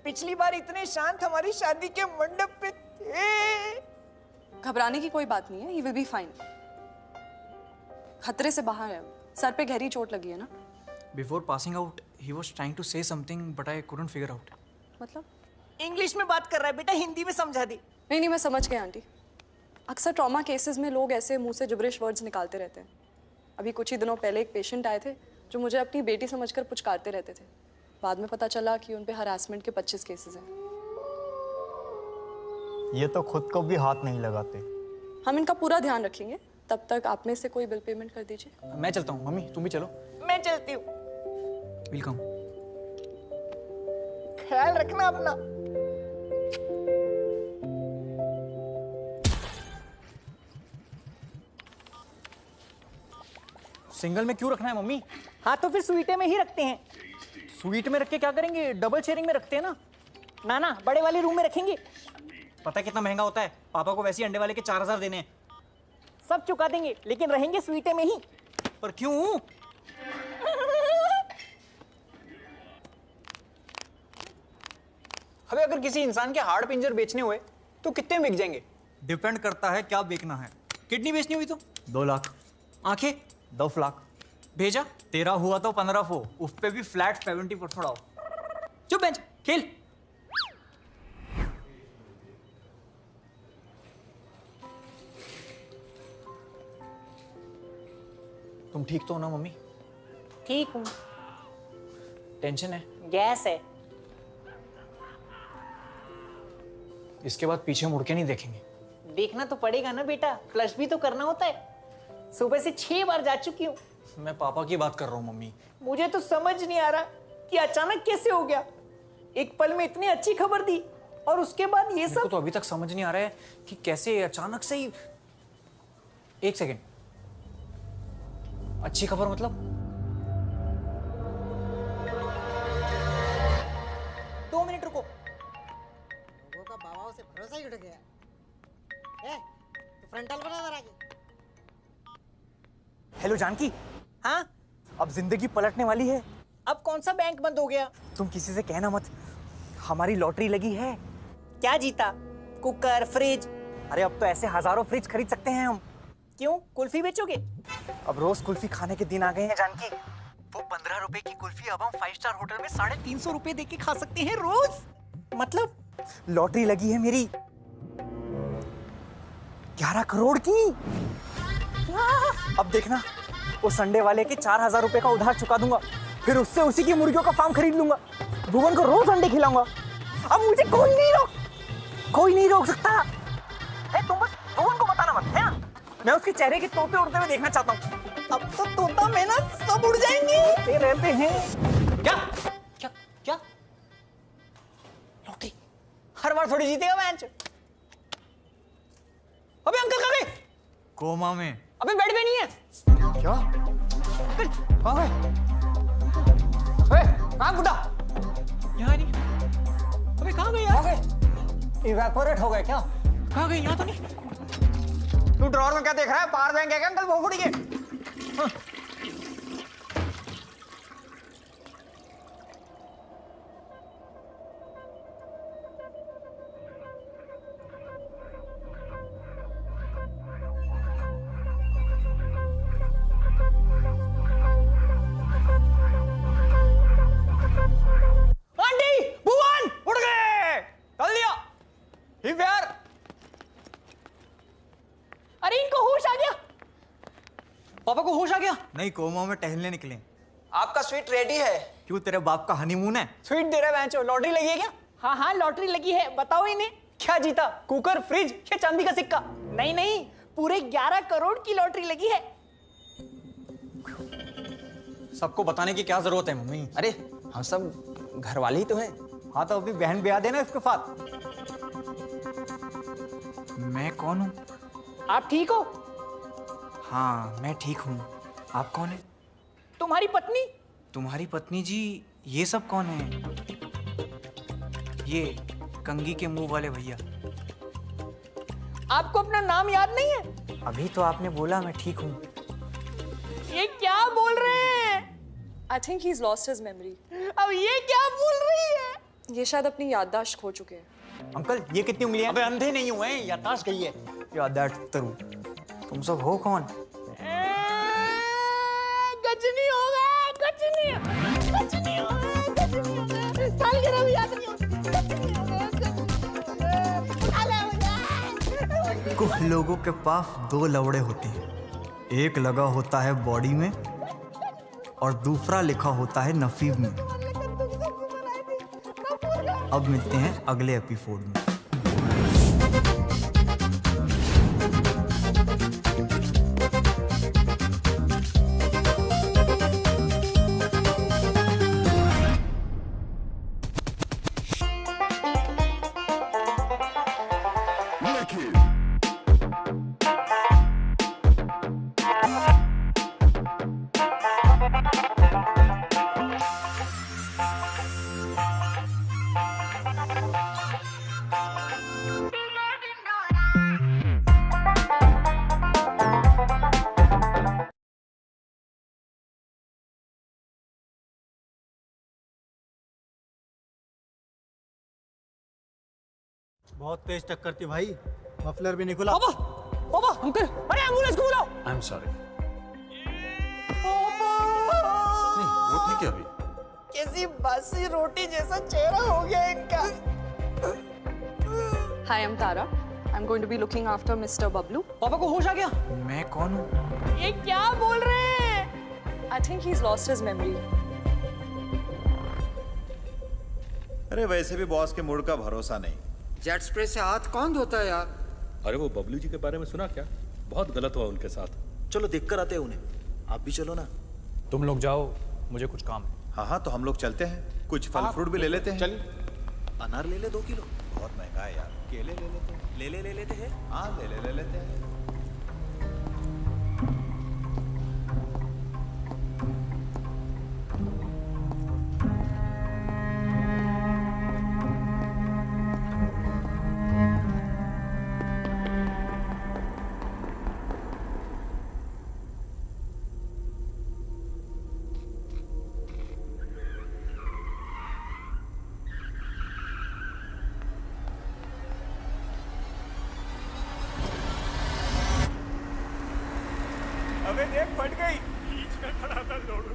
पिछली बार इतने शांत हमारी शादी के मंडप पे थे। घबराने की कोई बात नहीं है। He will be fine. खतरे से बाहर है। सर पे गहरी चोट लगी है ना? Before passing out, he was trying to say something, but I couldn't figure out. मतलब? इंग्लिश में बात कर रहा है बेटा, हिंदी में समझा दे। नहीं मैं समझ गई आंटी। अक्सर ट्रॉमा केसेस में लोग ऐसे मुंह से जिब्रिश वर्ड्स निकालते रहते हैं। अभी कुछ ही दिनों पहले एक पेशेंट आए थे जो मुझे अपनी बेटी समझकर पुचकारते रहते थे। बाद में पता चला कि उन पे हरासमेंट के 25 केसेस हैं। ये तो खुद को भी हाथ नहीं लगाते। हम इनका पूरा ध्यान रखेंगे। तब तक आप में से कोई बिल पेमेंट कर दीजिए। मैं चलता हूँ। मम्मी तुम भी चलो। मैं चलती हूँ। वेलकम। ख्याल रखना अपना। सिंगल में क्यों रखना है मम्मी? हाँ तो फिर स्वीटे में ही रखते हैं। स्वीट में रख के क्या करेंगे? डबल शेयरिंग में रखते हैं ना। ना बड़े वाले रूम में रखेंगे। पता है कितना महंगा होता है? पापा को वैसे ही अंडे वाले के 4000 देने हैं। सब चुका देंगे लेकिन रहेंगे स्वीटे में ही। पर क्यों? अबे अगर किसी इंसान के हाड़ पिंजर बेचने हुए तो कितने बिक जाएंगे? डिपेंड करता है क्या बेचना है। किडनी बेचनी हुई तो 2 लाख। आंखें 10 लाख। भेजा तेरा हुआ तो 1500, उस पे भी फ्लैट 70% ऑफ। चुप बेंच खेल। तुम ठीक तो हो ना मम्मी? ठीक हूँ। टेंशन है? गैस है। इसके बाद पीछे मुड़ के नहीं देखेंगे। देखना तो पड़ेगा ना बेटा, फ्लश भी तो करना होता है। सुबह से 6 बार जा चुकी हूँ। मैं पापा की बात कर रहा हूँ मम्मी। मुझे तो समझ नहीं आ रहा कि अचानक कैसे हो गया। एक पल में इतनी अच्छी खबर दी और उसके बाद ये मेरे को सब। तो अभी तक समझ नहीं आ रहा है कि कैसे अचानक से ही। एक सेकेंड, अच्छी खबर मतलब? 2 मिनट रुको। लोगों का बाबाओं से भरोसा ही उठ गया। तो फ्रंटल बना जरा के। हेलो जानकी। हाँ अब जिंदगी पलटने वाली है। अब कौन सा बैंक बंद हो गया? तुम किसी से कहना मत, हमारी लॉटरी लगी है। क्या जीता? Cooker, fridge? अरे अब तो ऐसे हजारों फ्रिज खरीद सकते हैं हम। क्यों, कुल्फी बेचोगे? अब रोज कुल्फी खाने के दिन आ गए हैं जानकी। वो 15 रुपए की कुल्फी अब हम 5 स्टार होटल में 350 रुपए दे के खा सकते हैं रोज। मतलब? लॉटरी लगी है मेरी 11 करोड़ की। अब देखना, वो संडे वाले के 4000 रुपए का उधार चुका दूंगा, फिर उससे उसी की मुर्गियों का फार्म खरीद लूंगा, भुवन को रोज अंडे खिलाऊंगा। अब मुझे कोई नहीं रोक सकता है। तुम बस भुवन को बताना मत, है ना? मैं उसके चेहरे के तोते उड़ते हुए देखना चाहता हूँ। अब तो तोता मैं ना सब उड़ जाएंगे। ये रहते हैं क्या क्या क्या? लॉटरी हर बार थोड़ी जीतेगा मैच। अबे अंकल कहाँ गए? कोमा में। अबे बेड पे नहीं है। क्या? कहाँ गए? कहाँ गुड्डा? यहाँ नहीं। अबे कहाँ गए यार? इवेपोरेट हो गए क्या? कहाँ गए? यहाँ तो नहीं। तू ड्रॉर में क्या देख रहा है? पावर बैंक है क्या अंकल वो फुड़ी के? हाँ। आंटी, भुवन उड़ गए। चल दिया। ही प्यार। अरे इनको होश आ गया। पापा को होश आ गया? नहीं, कोमा में टहलने निकले। आपका स्वीट रेडी है। क्यों, तेरे बाप का हनीमून है? स्वीट दे रहा है बेंचो। लॉटरी लगी है क्या? हाँ हाँ लॉटरी लगी है, बताओ इन्हें। क्या जीता? कुकर, फ्रिज या चांदी का सिक्का? नहीं नहीं, पूरे 11 करोड़ की लॉटरी लगी है। सबको बताने की क्या जरूरत है मम्मी? अरे हम सब घर वाले ही तो हैं। हाँ तो अभी बहन ब्याह देना इसके साथ। मैं कौन हूँ? आप ठीक हो? हाँ मैं ठीक हूँ। आप कौन है? तुम्हारी पत्नी। तुम्हारी पत्नी जी? ये सब कौन है? ये कंगी के मुंह वाले भैया। आपको अपना नाम याद नहीं है? अभी तो आपने बोला मैं ठीक हूँ। ये क्या बोल रहे हैं? I think he is lost his memory. अब ये क्या बोल रही है? ये शायद अपनी याददाश्त खो चुके हैं। अंकल ये कितनी उंगलियां? अबे अंधे नहीं हुए, याददाश्त गई है। या दैट तरु, तुम सब हो कौन? गजनी हो गया, गजनी हो गया। सालगिरह भी याद नहीं होती। कुछ लोगों के पास 2 लवड़े होते हैं, एक लगा होता है बॉडी में और दूसरा लिखा होता है नसीब में। अब मिलते हैं अगले एपिसोड में। बहुत तेज टक्कर थी भाई, मफलर भी नहीं खुला। पापा पापा अंकल, अरे एम्बुलेंस को बुलाओ। I am sorry. वो ठीक है अभी। कैसी बासी रोटी जैसा चेहरा हो गया इनका। Hi, I'm Tara. I'm going to be looking after Mr. Bablu. पापा को होश आ गया? मैं कौन हूँ? ये क्या बोल रहे हैं? I think he's lost his memory. अरे वैसे भी बॉस के मूड का भरोसा नहीं। जेट स्प्रे से हाथ कौन धोता है यार? अरे वो बबलू जी के बारे में सुना क्या? बहुत गलत हुआ उनके साथ। चलो देख कर आते हैं उन्हें, आप भी चलो ना। तुम लोग जाओ, मुझे कुछ काम है। हाँ हाँ, तो हम लोग चलते हैं, कुछ फल फ्रूट भी ले लेते हैं। चलिए। अनार ले ले 2 किलो। बहुत महंगा है यार, केले ले लेते हैं। ले लेते हैं। हाँ ले लेते हैं। अबे देख फट गई। बीच में खड़ा था लोडू।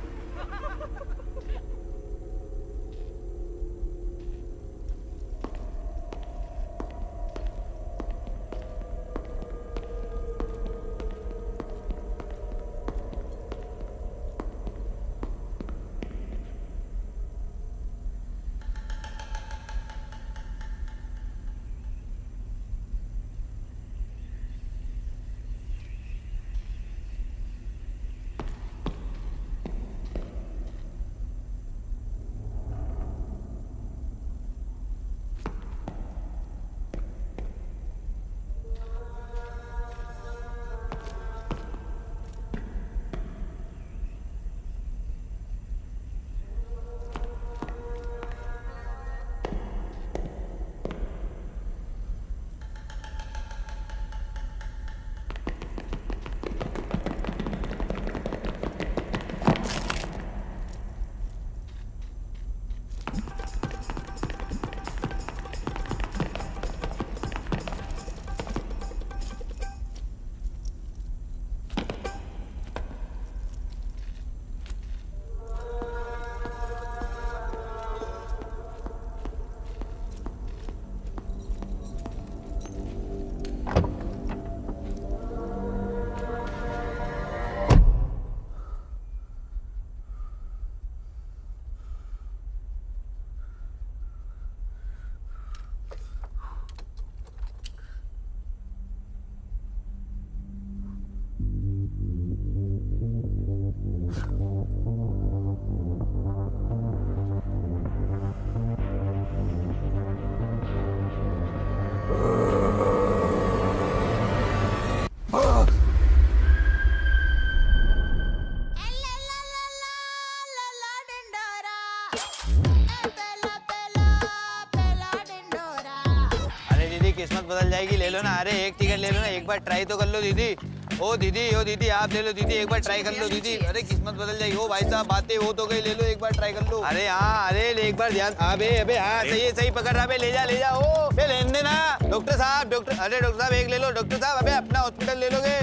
किस्मत बदल जाएगी, ले लो ना। अरे एक टिकट ले लो ना, एक बार ट्राई तो कर लो दीदी। ओ दीदी आप ले लो दीदी, एक बार ट्राई कर लो दीदी। अरे किस्मत बदल जाएगी। ओ भाई साहब बातें हो तो गई, ले लो एक बार ट्राई कर लो। अरे हाँ, अरे एक बार ध्यान। अबे हाँ सही पकड़ रहा। ले जा। ओ लेने देना। डॉक्टर साहब अरे डॉक्टर साहब एक ले लो। डॉक्टर साहब अबे अपना हॉस्पिटल ले लोगे?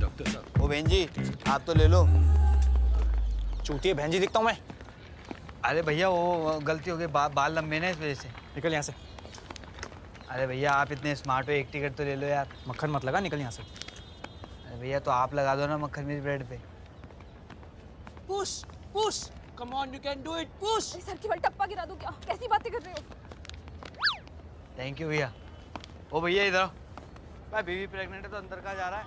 डॉक्टर साहब। ओ बहन जी आप तो ले लो। चूतिए बहन जी दिखता हूँ मैं? अरे भैया वो गलती हो गई, बाल लंबे ना इस वजह से। निकल यहाँ से। अरे भैया आप इतने स्मार्ट हो, एक टिकट तो ले लो यार। मक्खन मत लगा, निकल यहाँ से। अरे भैया तो आप लगा दो ना मक्खन मिर्च ब्रेड पे। Push come on, you can do it, push. Sir की बल टप्पा गिरा दूं क्या? कैसी बातें कर रहे हो? थैंक यू भैया। ओ भैया इधर भाई, बीवी प्रेग्नेंट है तो अंदर का जा रहा है।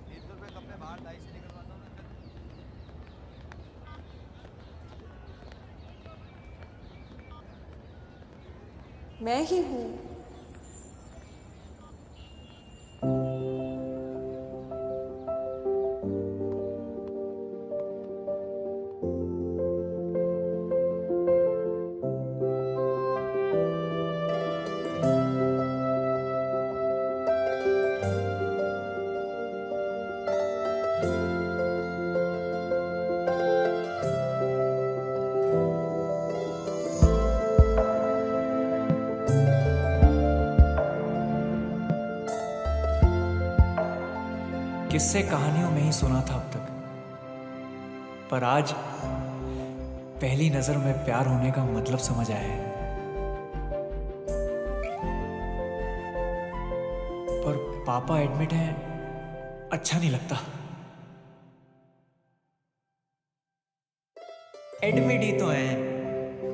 300 रुपये कम में बाहर दाई से निकलवाता हूँ। मैं ही हूँ। किस्से कहानियों में ही सुना था अब तक, पर आज पहली नजर में प्यार होने का मतलब समझ आया है। पर पापा एडमिट हैं, अच्छा नहीं लगता। एडमिट ही तो हैं,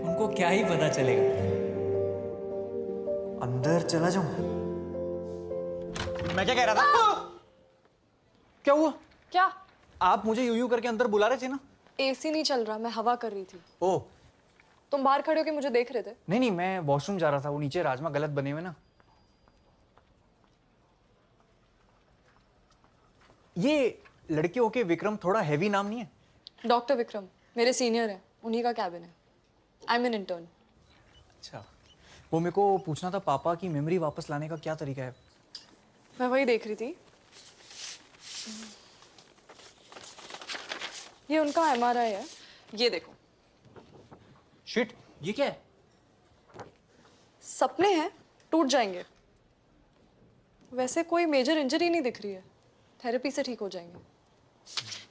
उनको क्या ही पता चलेगा। अंदर चला जाऊं? मैं क्या कह रहा था? क्या हुआ? क्या? आप मुझे यूं करके अंदर बुला रहे थे ना? एसी नहीं चल रहा, मैं हवा कर रही थी। ओह, तुम बाहर खड़े होके मुझे देख रहे थे? नहीं, मैं वॉशरूम जा रहा था, वो नीचे राजमा गलत बने हुए ना। ये लड़के होके विक्रम थोड़ा हैवी नाम नहीं है? डॉक्टर विक्रम मेरे सीनियर हैं, उन्हीं का कैबिन है। I am an intern. अच्छा, वो मेरे को पूछना था, पापा की मेमोरी वापस लाने का क्या तरीका है? मैं वही देख रही थी। ये उनका MRI है, ये देखो। शिट, ये क्या है? सपने हैं, टूट जाएंगे। वैसे कोई मेजर इंजरी नहीं दिख रही है, थेरेपी से ठीक हो जाएंगे।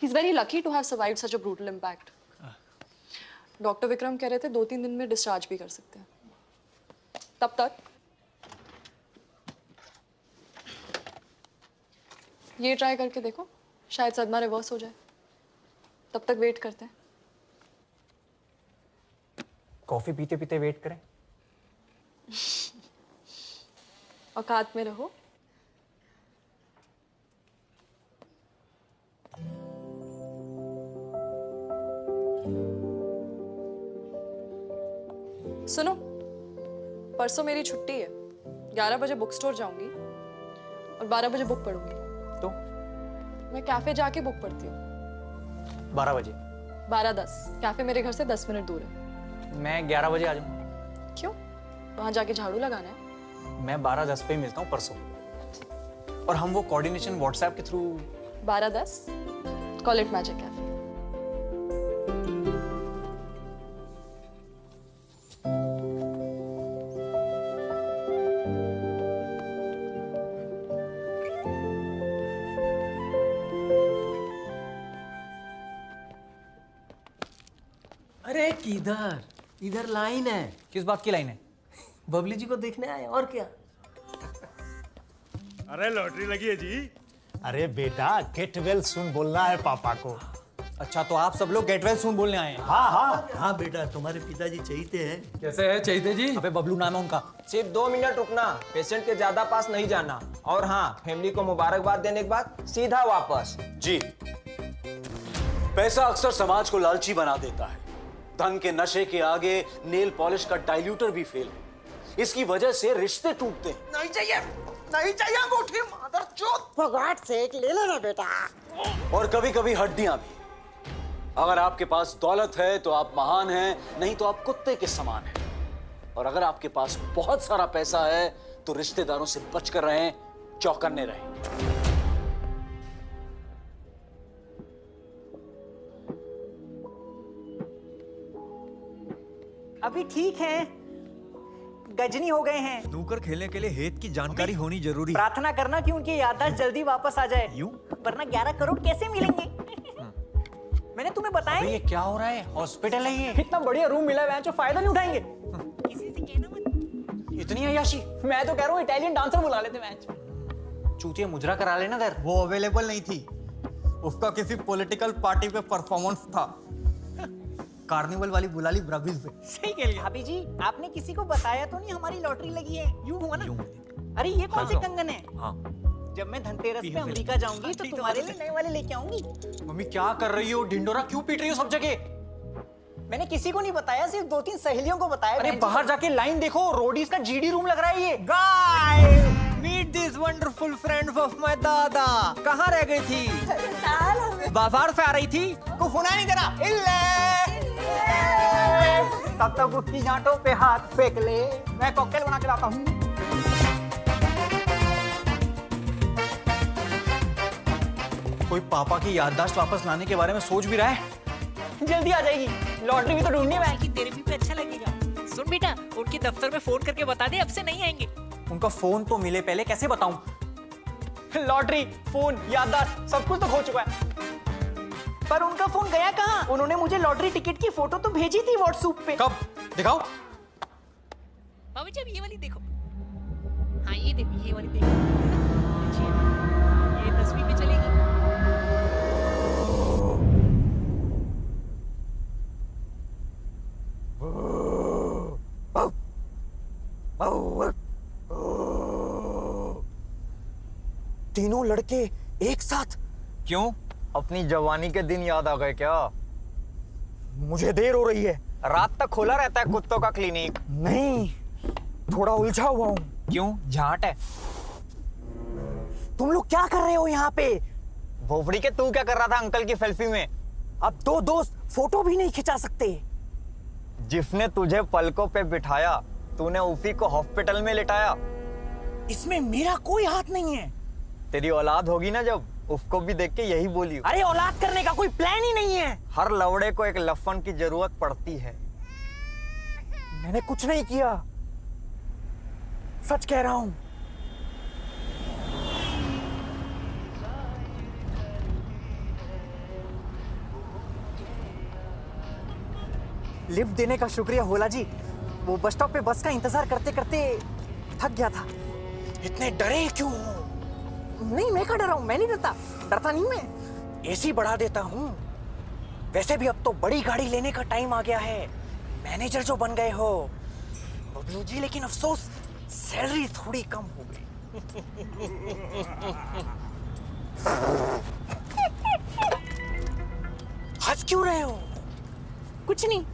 He is very lucky to have survived such a brutal impact. Doctor Vikram कह रहे थे 2-3 दिन में डिस्चार्ज भी कर सकते हैं। तब तक ये ट्राई करके देखो, शायद सदमा रिवर्स हो जाए। तब तक वेट करते हैं। कॉफी पीते पीते वेट करें? औकात में रहो। सुनो, परसों मेरी छुट्टी है। 11 बजे बुक स्टोर जाऊंगी और 12 बजे बुक पढ़ूंगी। तो मैं कैफे जाके बुक पढ़ती हूँ। 12 बजे? 12:10। कैफे मेरे घर से 10 मिनट दूर है। मैं 11 बजे आ जाऊँ। क्यों? वहां जाके झाड़ू लगाना है? मैं 12:10 पे मिलता हूँ परसों, और हम वो कोऑर्डिनेशन व्हाट्सएप के through. 12:10 call it magic cafe. अरे किधर? इधर लाइन है। किस बात की लाइन है? बबली जी को देखने आए, और क्या? अरे लॉटरी लगी है जी। अरे बेटा, गेट वेल सून बोलना है पापा को। अच्छा, तो आप सब लोग गेट वेल सून बोलने आए हैं? हाँ बेटा, तुम्हारे पिताजी चहीते हैं। कैसे है चहीते जी? अबे बबलू नाम है उनका। सिर्फ 2 मिनट रुकना, पेशेंट के ज्यादा पास नहीं जाना। और हाँ, फैमिली को मुबारकबाद देने के बाद सीधा वापस। जी, पैसा अक्सर समाज को लालची बना देता है। धन के नशे के आगे नेल पॉलिश का डाइल्यूटर भी फेल है। इसकी वजह से रिश्ते टूटते हैं। नहीं चाहिए, नहीं चाहिए अंगूठी, मादरचोद। भगवान से एक ले लेना बेटा। और कभी कभी हड्डियां भी। अगर आपके पास दौलत है तो आप महान हैं, नहीं तो आप कुत्ते के समान हैं। और अगर आपके पास बहुत सारा पैसा है तो रिश्तेदारों से बचकर रहें, चौकन्ने रहें। अभी ठीक है, गजनी हो गए हैं। स्नूकर खेलने के लिए हेत की जानकारी होनी जरूरी। प्रार्थना करना कि उनकी याददाश्त जल्दी वापस आ जाए। यूं? वरना 11 करोड़ कैसे मिलेंगे? मैंने तुम्हें बताया। ये क्या हो रहा है? हॉस्पिटल है ये। इतना बढ़िया रूम मिला है, जो फायदा नहीं उठाएंगे। किसी से कहना मत। इतनी अय्याशी? मैं तो कह रहा हूँ इटालियन डांसर बुला लेते मैच। चूतिया मुजरा करा लेना दर। वो अवेलेबल नहीं थी, उसका किसी पॉलिटिकल पार्टी पे परफॉर्मेंस था। कार्निवल वाली बुला ली ब्राजील से। सही कह लिया। भाभी जी, आपने किसी को बताया तो नहीं हमारी लॉटरी लगी है? यूं हुआ ना? अरे ये कौन से कंगन है? हाँ। जब मैं धनतेरस पे अमेरिका जाऊंगी तो तुम्हारे लिए नए वाले लेके आऊंगी। मम्मी क्या कर रही हो? ढिंडोरा क्यों पीट रही हो सब जगह? मैंने किसी को नहीं बताया, सिर्फ 2-3 सहेलियों को बताया। अरे बाहर जाके लाइन देखो, रोडीज का GD रूम लग रहा है ये। Guys, meet this wonderful friends of my दादा। कहाँ रह गई थी? बाजार से आ रही थी? को सुना नहीं तेरा? तब तक उसकी जांटों पे हाथ फेंक ले, मैं कॉकटेल बना के लाता हूँ। कोई पापा की याददाश्त वापस लाने के बारे में सोच भी रहा है? जल्दी आ जाएगी, लॉटरी भी तो ढूंढनी है। कि तेरे भी पे अच्छा लगेगा। सुन बेटा, उनके दफ्तर में फोन करके बता दे अब से नहीं आएंगे। उनका फोन तो मिले पहले, कैसे बताऊं? लॉटरी, फोन, याददाश्त सब कुछ तो खो चुका है। पर उनका फोन गया कहाँ? उन्होंने मुझे लॉटरी टिकट की फोटो तो भेजी थी व्हाट्सएप पे। कब? दिखाओ। बाबू जी अब ये वाली देखो। हाँ ये देखो, ये वाली देखो। अच्छी है। ये 10वीं पे चलेगी। तीनों लड़के एक साथ? क्यों? अपनी जवानी के दिन याद आ गए क्या? मुझे देर हो रही है। रात तक खोला रहता है कुत्तों का क्लिनिक। नहीं, थोड़ा उलझा हुआ हूँ। क्यों? झाट है। तुम लोग क्या कर रहे हो यहाँ पे? भोपड़ी के तू क्या कर रहा था अंकल की सेल्फी में? अब दो दोस्त फोटो भी नहीं खिंचा सकते। जिसने तुझे पलकों पे बिठाया, तूने उसी को हॉस्पिटल में लिटाया। इसमें मेरा कोई हाथ नहीं है। तेरी औलाद होगी ना जब, उसको भी देख के यही बोली। अरे औलाद करने का कोई प्लान ही नहीं है। हर लवड़े को एक लफन की जरूरत पड़ती है। मैंने कुछ नहीं किया, सच कह रहा हूं। लिफ्ट देने का शुक्रिया होला जी। वो बस स्टॉप पे बस का इंतजार करते करते थक गया था। इतने डरे क्यों हो? नहीं, मैं क्या डरा हूं? मैं नहीं डरता नहीं मैं। एसी बढ़ा देता हूं। वैसे भी अब तो बड़ी गाड़ी लेने का टाइम आ गया है। मैनेजर जो बन गए हो बबलू जी, लेकिन अफसोस सैलरी थोड़ी कम हो गई। हंस क्यों रहे हो? कुछ नहीं।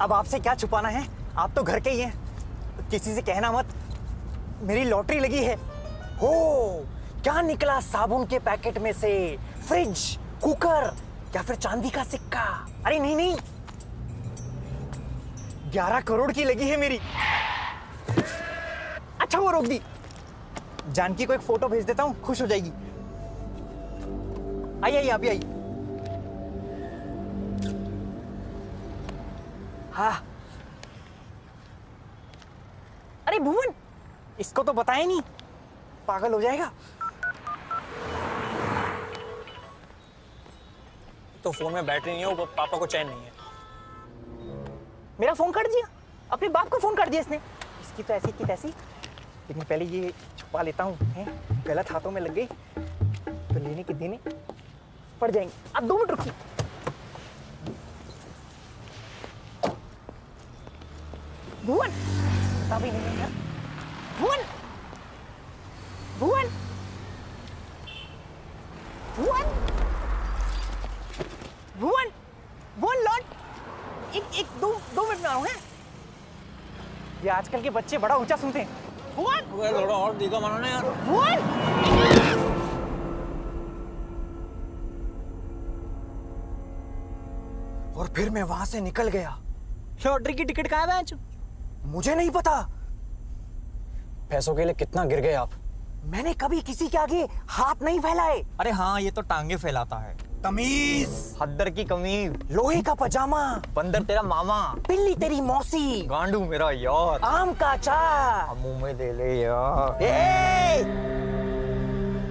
अब आपसे क्या छुपाना है, आप तो घर के ही हैं। किसी से कहना मत, मेरी लॉटरी लगी है। हो, क्या निकला साबुन के पैकेट में से? फ्रिज, कुकर या फिर चांदी का सिक्का? अरे नहीं नहीं, 11 करोड़ की लगी है मेरी। अच्छा वो रोक दी। जानकी को एक फोटो भेज देता हूं, खुश हो जाएगी। आई आई अभी आई। हाँ, अरे भुवन, इसको तो बताया नहीं, पागल हो जाएगा। तो फोन में बैटरी नहीं है, वो पापा को चैन नहीं है। मेरा फोन काट दिया, अपने बाप को फोन काट दिया इसने। इसकी तो ऐसी की तैसी। लेकिन पहले ये छुपा लेता हूँ, गलत हाथों में लग गई तो लेने के देने पड़ जाएंगे। अब 2 मिनट रुकिए। भुवन, अभी नहीं यार। भुवन, भुवन, भुवन, भुवन, भुवन लौट। एक 2 मिनट में आ रहा हूँ। ये आजकल के बच्चे बड़ा ऊंचा सुनते हैं। भुवन, थोड़ा और दिखा मानो ना यार। भुवन, और फिर मैं वहां से निकल गया। लॉटरी की टिकट कहाँ है? मुझे नहीं पता। पैसों के लिए कितना गिर गए आप? मैंने कभी किसी के आगे हाथ नहीं फैलाए। अरे हाँ, ये तो टांगे फैलाता है। तमीज, हद्दर की कमीज, लोहे का पजामा, बंदर तेरा मामा, पिल्ली तेरी मौसी, गांडू मेरा यार, आम का अचार। मुंह में ले ले यार।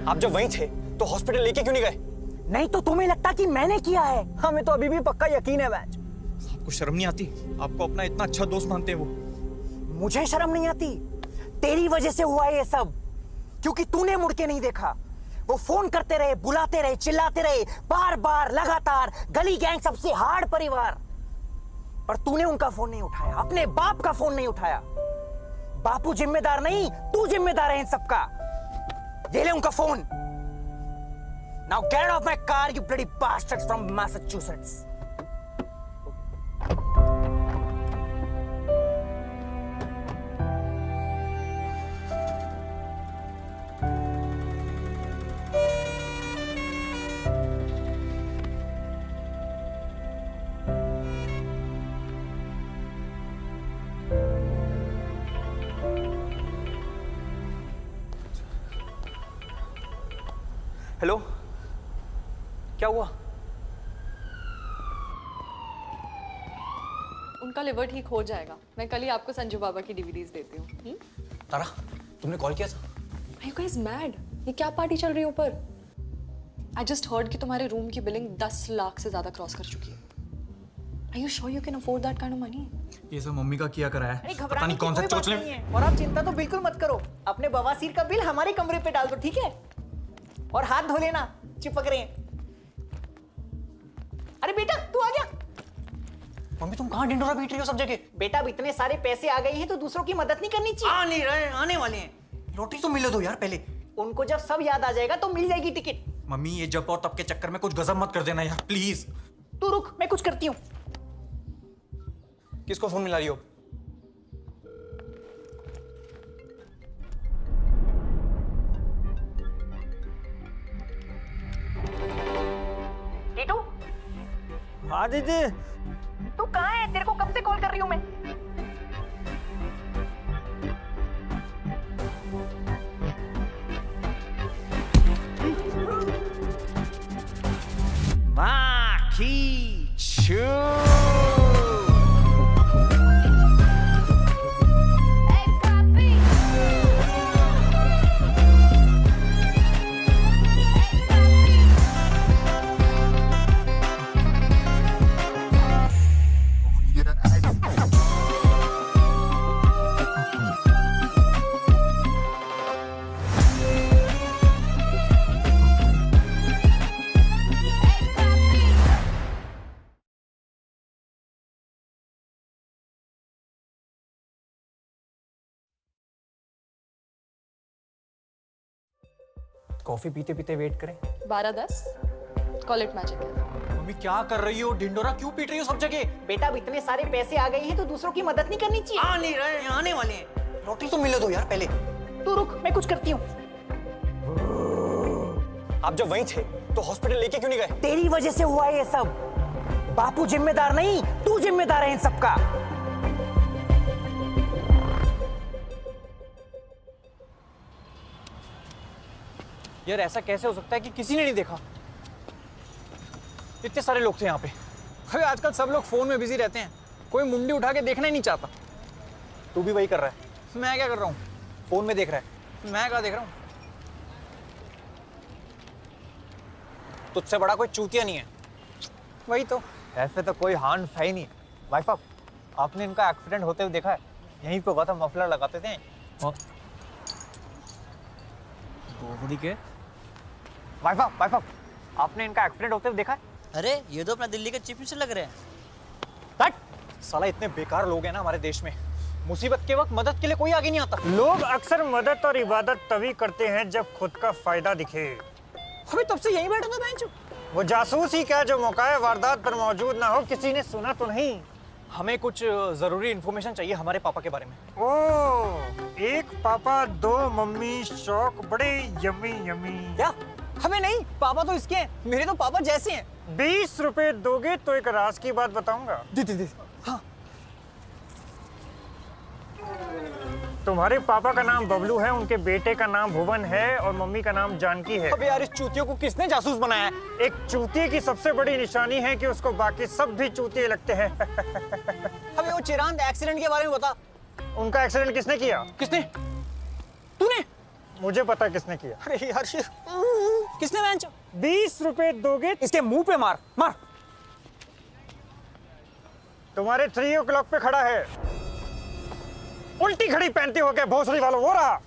आप जब वहीं थे तो हॉस्पिटल लेके क्यों नहीं गए? नहीं तो तुम्हें लगता कि मैंने किया है? हमें तो अभी भी पक्का यकीन है बैच। आपको शर्म नहीं आती? आपको अपना इतना अच्छा दोस्त मानते हैं वो। मुझे शर्म नहीं आती? तेरी वजह से हुआ ये सब, क्योंकि तूने मुड़ के नहीं देखा। वो फोन करते रहे, बुलाते रहे, चिल्लाते रहे, बार बार लगातार, गली गैंग सबसे हार्ड परिवार, पर तूने उनका फोन नहीं उठाया, अपने बाप का फोन नहीं उठाया। बापू जिम्मेदार नहीं, तू जिम्मेदार है इन सबका। ये ले उनका phone. Now get off my car you bloody bastards from Massachusetts. Hello, क्या हुआ? उनका लिवर ठीक हो जाएगा। मैं कल ही आपको संजू बाबा की डीवीडीज देती हूँ। तारा, तुमने कॉल किया था? Are you guys mad? ये क्या पार्टी चल रही है ऊपर? I just heard कि तुम्हारे रूम की बिलिंग 10 लाख से ज्यादा क्रॉस कर चुकी है। Are you sure you can afford that kind of money? ये सब मम्मी का किया करा है। पता नहीं कौन सा कोई बात चोचले। नहीं है। और आप चिंता तो बिल्कुल मत करो, अपने बवासीर का बिल हमारे कमरे पे डाल दो, ठीक है? और हाथ धो लेना, चिपक रहे हैं। अरे बेटा तू आ गया। मम्मी तुम कहाँ ढिंडोरा पीट रही हो सब जगह? बेटा अब इतने सारे पैसे आ गए हैं तो दूसरों की मदद नहीं करनी चाहिए। आ नहीं रहे, आने वाले हैं। रोटी तो मिले दो यार पहले। उनको जब सब याद आ जाएगा तो मिल जाएगी टिकट। मम्मी ये जब और तब के चक्कर में कुछ गजब मत कर देना यार प्लीज। तू रुक, मैं कुछ करती हूँ। किसको फोन मिला रही हो? टीटू, हाँ दीदी। तू कहाँ है? तेरे को कब से कॉल कर रही हूँ मैं। कॉफी पीते पीते वेट करें। 12:10 कॉल इट मैजिक। मम्मी क्या कर रही हो? ढिंडोरा क्यों पीट रही हो सब जगह? बेटा अब इतने सारे पैसे आ गए हैं तो दूसरों की मदद नहीं करनी चाहिए। आ नहीं रहे, आने वाले हैं। रोटी तो मिले दो यार पहले। तू रुक, मैं कुछ करती हूँ। आप जब वहीं थे तो हॉस्पिटल लेके क्यों नहीं गए? तेरी वजह से हुआ है ये सब। बापू जिम्मेदार नहीं, तू जिम्मेदार है इन सब का। यार ऐसा कैसे हो सकता है कि किसी ने नहीं देखा? इतने सारे लोग थे यहाँ पे। अरे आजकल सब लोग फोन में बिजी रहते हैं, कोई मुंडी उठा के देखना ही नहीं चाहता। तू भी वही कर रहा है? मैं क्या कर रहा हूँ? फोन में देख रहा है। मैं क्या देख रहा हूँ? तुझसे बड़ा कोई चूतिया नहीं है। वही तो। ऐसे तो कोई हार्न है ही नहीं। वाइफ साहब, आपने इनका एक्सीडेंट होते हुए देखा है? यहीं पे हुआ था, मफलर लगाते थे। के वाइफ साहब, आपने इनका एक्सीडेंट होते हुए देखा है? अरे ये तो अपना दिल्ली के चीफ मिनिस्टर लग रहे हैं। हट! साला इतने बेकार लोग हैं ना हमारे देश में। मुसीबत के वक्त मदद के लिए कोई आगे नहीं आता। लोग अक्सर मदद और इबादत तभी करते हैं जब खुद का फायदा दिखे। अभी तब से यहीं बैठा था बेंच। वो जासूस ही क्या जो मौका वारदात पर मौजूद ना हो, किसी ने सुना तो नहीं? हमें कुछ जरूरी इंफॉर्मेशन चाहिए हमारे पापा के बारे में। ओ, एक पापा दो मम्मी, शौक बड़े यम्मी यम्मी। क्या? हमें नहीं, पापा तो इसके हैं। मेरे तो पापा जैसे हैं। 20 रुपए दोगे तो एक राज की बात बताऊंगा। दे। हाँ। तुम्हारे पापा का नाम बबलू है, उनके बेटे का नाम भुवन है और मम्मी का नाम जानकी है। अबे यार, इस चूतियों को किसने जासूस बनाया है? एक चूतिए की सबसे बड़ी निशानी है कि उसको बाकी सब भी चूतिए लगते हैं। हमें वो चिरांद एक्सीडेंट के बारे में बता। उनका एक्सीडेंट किसने किया? किसने? तूने? मुझे पता किसने किया। अरे यार किसने? बेंच। 20 रुपए दोगे? इसके मुंह पे मार। तुम्हारे 3 o'clock पे खड़ा है। उल्टी घड़ी पहनते हो क्या भोसड़ी वालों? वो रहा।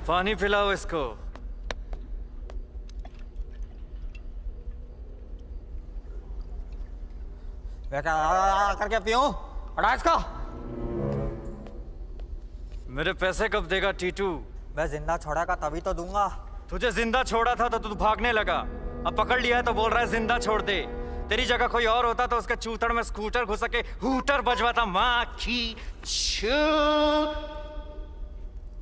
पानी पिलाओ इसको। मैं क्या करके पीऊं? हटा इसको। मेरे पैसे कब देगा टीटू? मैं जिंदा छोड़ा का तभी तो दूंगा। तुझे जिंदा छोड़ा था तो तू भागने लगा, अब पकड़ लिया है तो बोल रहा है जिंदा छोड़ दे। तेरी जगह कोई और होता तो उसके चूतड़ में स्कूटर घुस के हूटर बजवाता। माँ की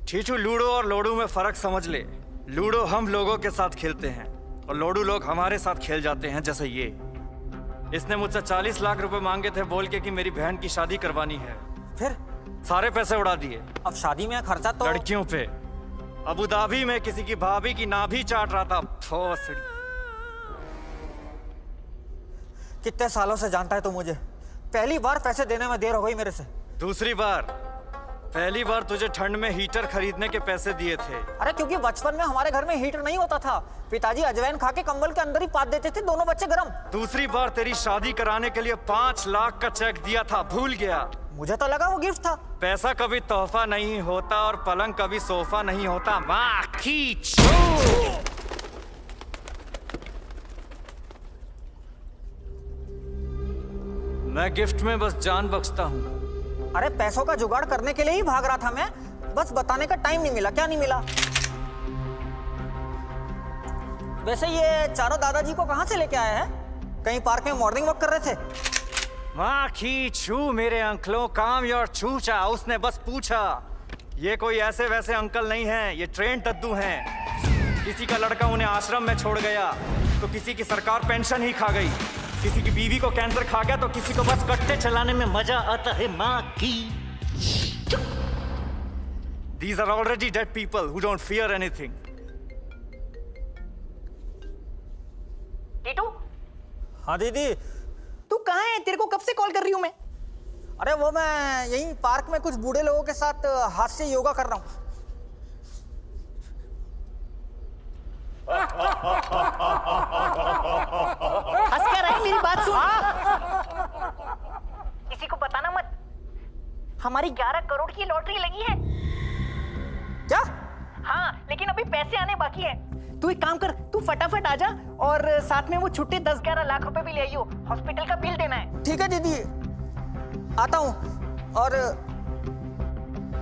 टीटू, लूडो और लोडू में फर्क समझ ले। लूडो हम लोगों के साथ खेलते हैं और लोडू लोग हमारे साथ खेल जाते हैं। जैसे ये, इसने मुझसे 40 लाख रुपए मांगे थे बोल के कि मेरी बहन की शादी करवानी है। फिर सारे पैसे उड़ा दिए। अब शादी में खर्चा तो लड़कियों पे। अबू धाबी में किसी की भाभी की नाभि चाट रहा था। भोसड़ी। कितने सालों से जानता है तू मुझे? पहली बार पैसे देने में देर हो गई मेरे से। दूसरी बार? पहली बार तुझे ठंड में हीटर खरीदने के पैसे दिए थे। अरे क्योंकि बचपन में हमारे घर में हीटर नहीं होता था, पिताजी अजवाइन खा के कंबल के अंदर ही पात देते थे, दोनों बच्चे गरम। दूसरी बार तेरी शादी कराने के लिए 5 लाख का चेक दिया था, भूल गया? मुझे तो लगा वो गिफ्ट था। पैसा कभी तोहफा नहीं होता और पलंग कभी सोफा नहीं होता। माँ की मैं गिफ्ट में बस जान बख्शता हूँ। अरे पैसों का जुगाड़ करने के लिए ही भाग रहा था मैं, बस बताने का टाइम नहीं मिला। क्या नहीं मिला? वैसे ये चारों दादाजी को कहाँ से लेके आए हैं? कहीं पार्क में मॉर्निंग वॉक कर रहे थे? माँ की छू मेरे अंकलों, काम योर छूचा। उसने बस पूछा। ये कोई ऐसे वैसे अंकल नहीं हैं, ये ट्रेन दद्दू हैं। किसी का लड़का उन्हें आश्रम में छोड़ गया तो किसी की सरकार पेंशन ही खा गई, किसी की बीवी को कैंसर खा गया तो किसी को बस कट्टे चलाने में मजा आता है। माँ की These are already dead people who don't fear anything. Titu? हाँ दीदी। तू कहाँ है? तेरे को कब से कॉल कर रही हूँ मैं। अरे वो मैं यहीं पार्क में कुछ बूढ़े लोगों के साथ हाथ से योगा कर रहा हूँ। हंस क्या रहा है? मेरी बात सुन। किसी को बताना मत, हमारी 11 करोड़ की लॉटरी लगी है। क्या? हाँ, लेकिन अभी पैसे आने बाकी हैं। तू एक काम कर, तू फटाफट आ जा और साथ में वो छुट्टे 10-11 लाख रुपए भी ले आइयो, हॉस्पिटल का बिल देना है। ठीक है दीदी, आता हूँ। और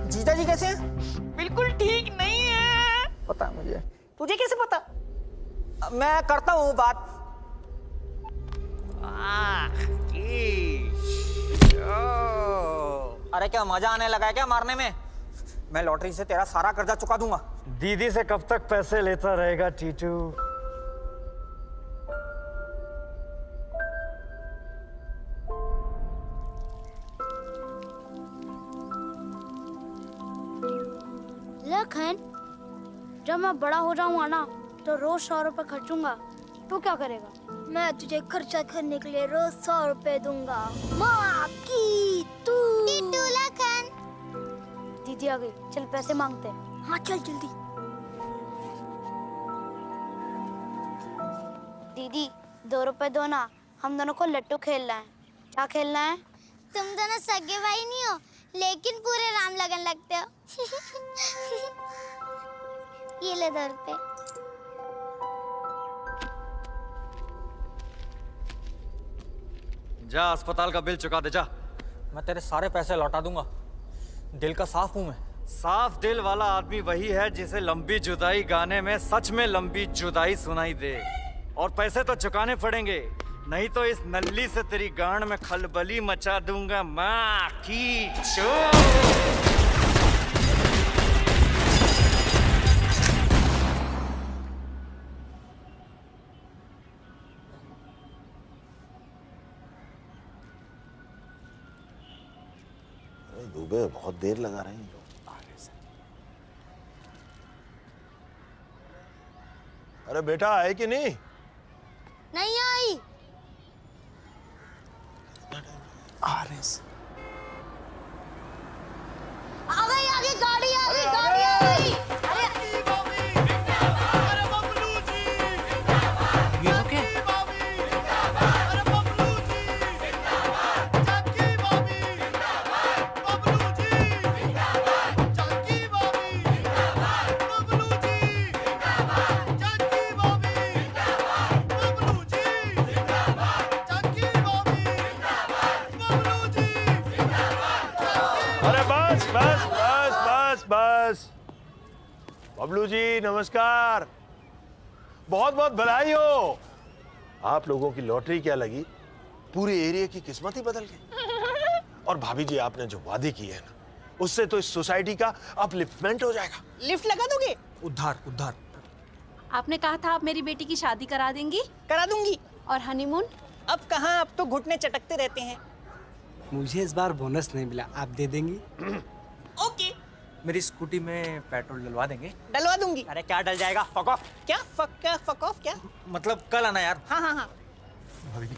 जीजा जी कैसे हैं? बिल्कुल ठीक नहीं है। पता है मुझे। तुझे कैसे पता? मैं करता हूँ बात। अरे क्या मजा आने लगा है क्या मारने में? मैं लॉटरी से तेरा सारा कर्जा चुका दूंगा। दीदी से कब तक पैसे लेता रहेगा टीटू? लखन, जब मैं बड़ा हो जाऊंगा ना तो रोज 100 रुपए खर्चूंगा। तू क्या करेगा? मैं तुझे खर्चा करने के लिए रोज 100 रुपए दूंगा। माँ की तू। लखन। दीदी आ गई, चल पैसे मांगते हैं। हाँ चल जल्दी। दीदी 2 रुपए दो ना, हम दोनों को लट्टू खेलना है। क्या खेलना है? तुम दोनों सगे भाई नहीं हो, लेकिन पूरे राम लगन लगते हो। ये ले 2 रुपए। जा अस्पताल का बिल चुका दे जा। मैं तेरे सारे पैसे लौटा दूंगा। दिल का साफ हूं मैं। साफ दिल वाला आदमी वही है जिसे लंबी जुदाई गाने में सच में लंबी जुदाई सुनाई दे। और पैसे तो चुकाने पड़ेंगे, नहीं तो इस नल्ली से तेरी गांड में खलबली मचा दूंगा। माँ की चोट। दुबे बहुत देर लगा रहे हैं लोग। अरे बेटा आए कि नहीं? नहीं आई। आ रहे हैं। आ गई, आगे गाड़ी आ गई, गाड़ी आ गई। ये तो क्या? बबलू जी नमस्कार, बहुत बहुत बधाई हो। आप लोगों की लॉटरी क्या लगी, पूरे एरिया की किस्मत ही बदल गई। और भाभी जी आपने जो वादे किए हैं ना, उससे तो इस सोसाइटी का अपलिफ्टमेंट हो जाएगा। लिफ्ट लगा दोगे? उद्धार उद्धार। आपने कहा था आप मेरी बेटी की शादी करा देंगी। करा दूंगी। और हनीमून? अब कहाँ, अब तो घुटने चटकते रहते हैं। मुझे इस बार बोनस नहीं मिला, आप दे देंगी? ओके। मेरी स्कूटी में पेट्रोल डलवा देंगे? डलवा दूंगी। अरे क्या डल जाएगा, फक ऑफ। क्या फक ऑफ क्या? मतलब कल आना यार। हाँ हाँ हाँ भाभी जी,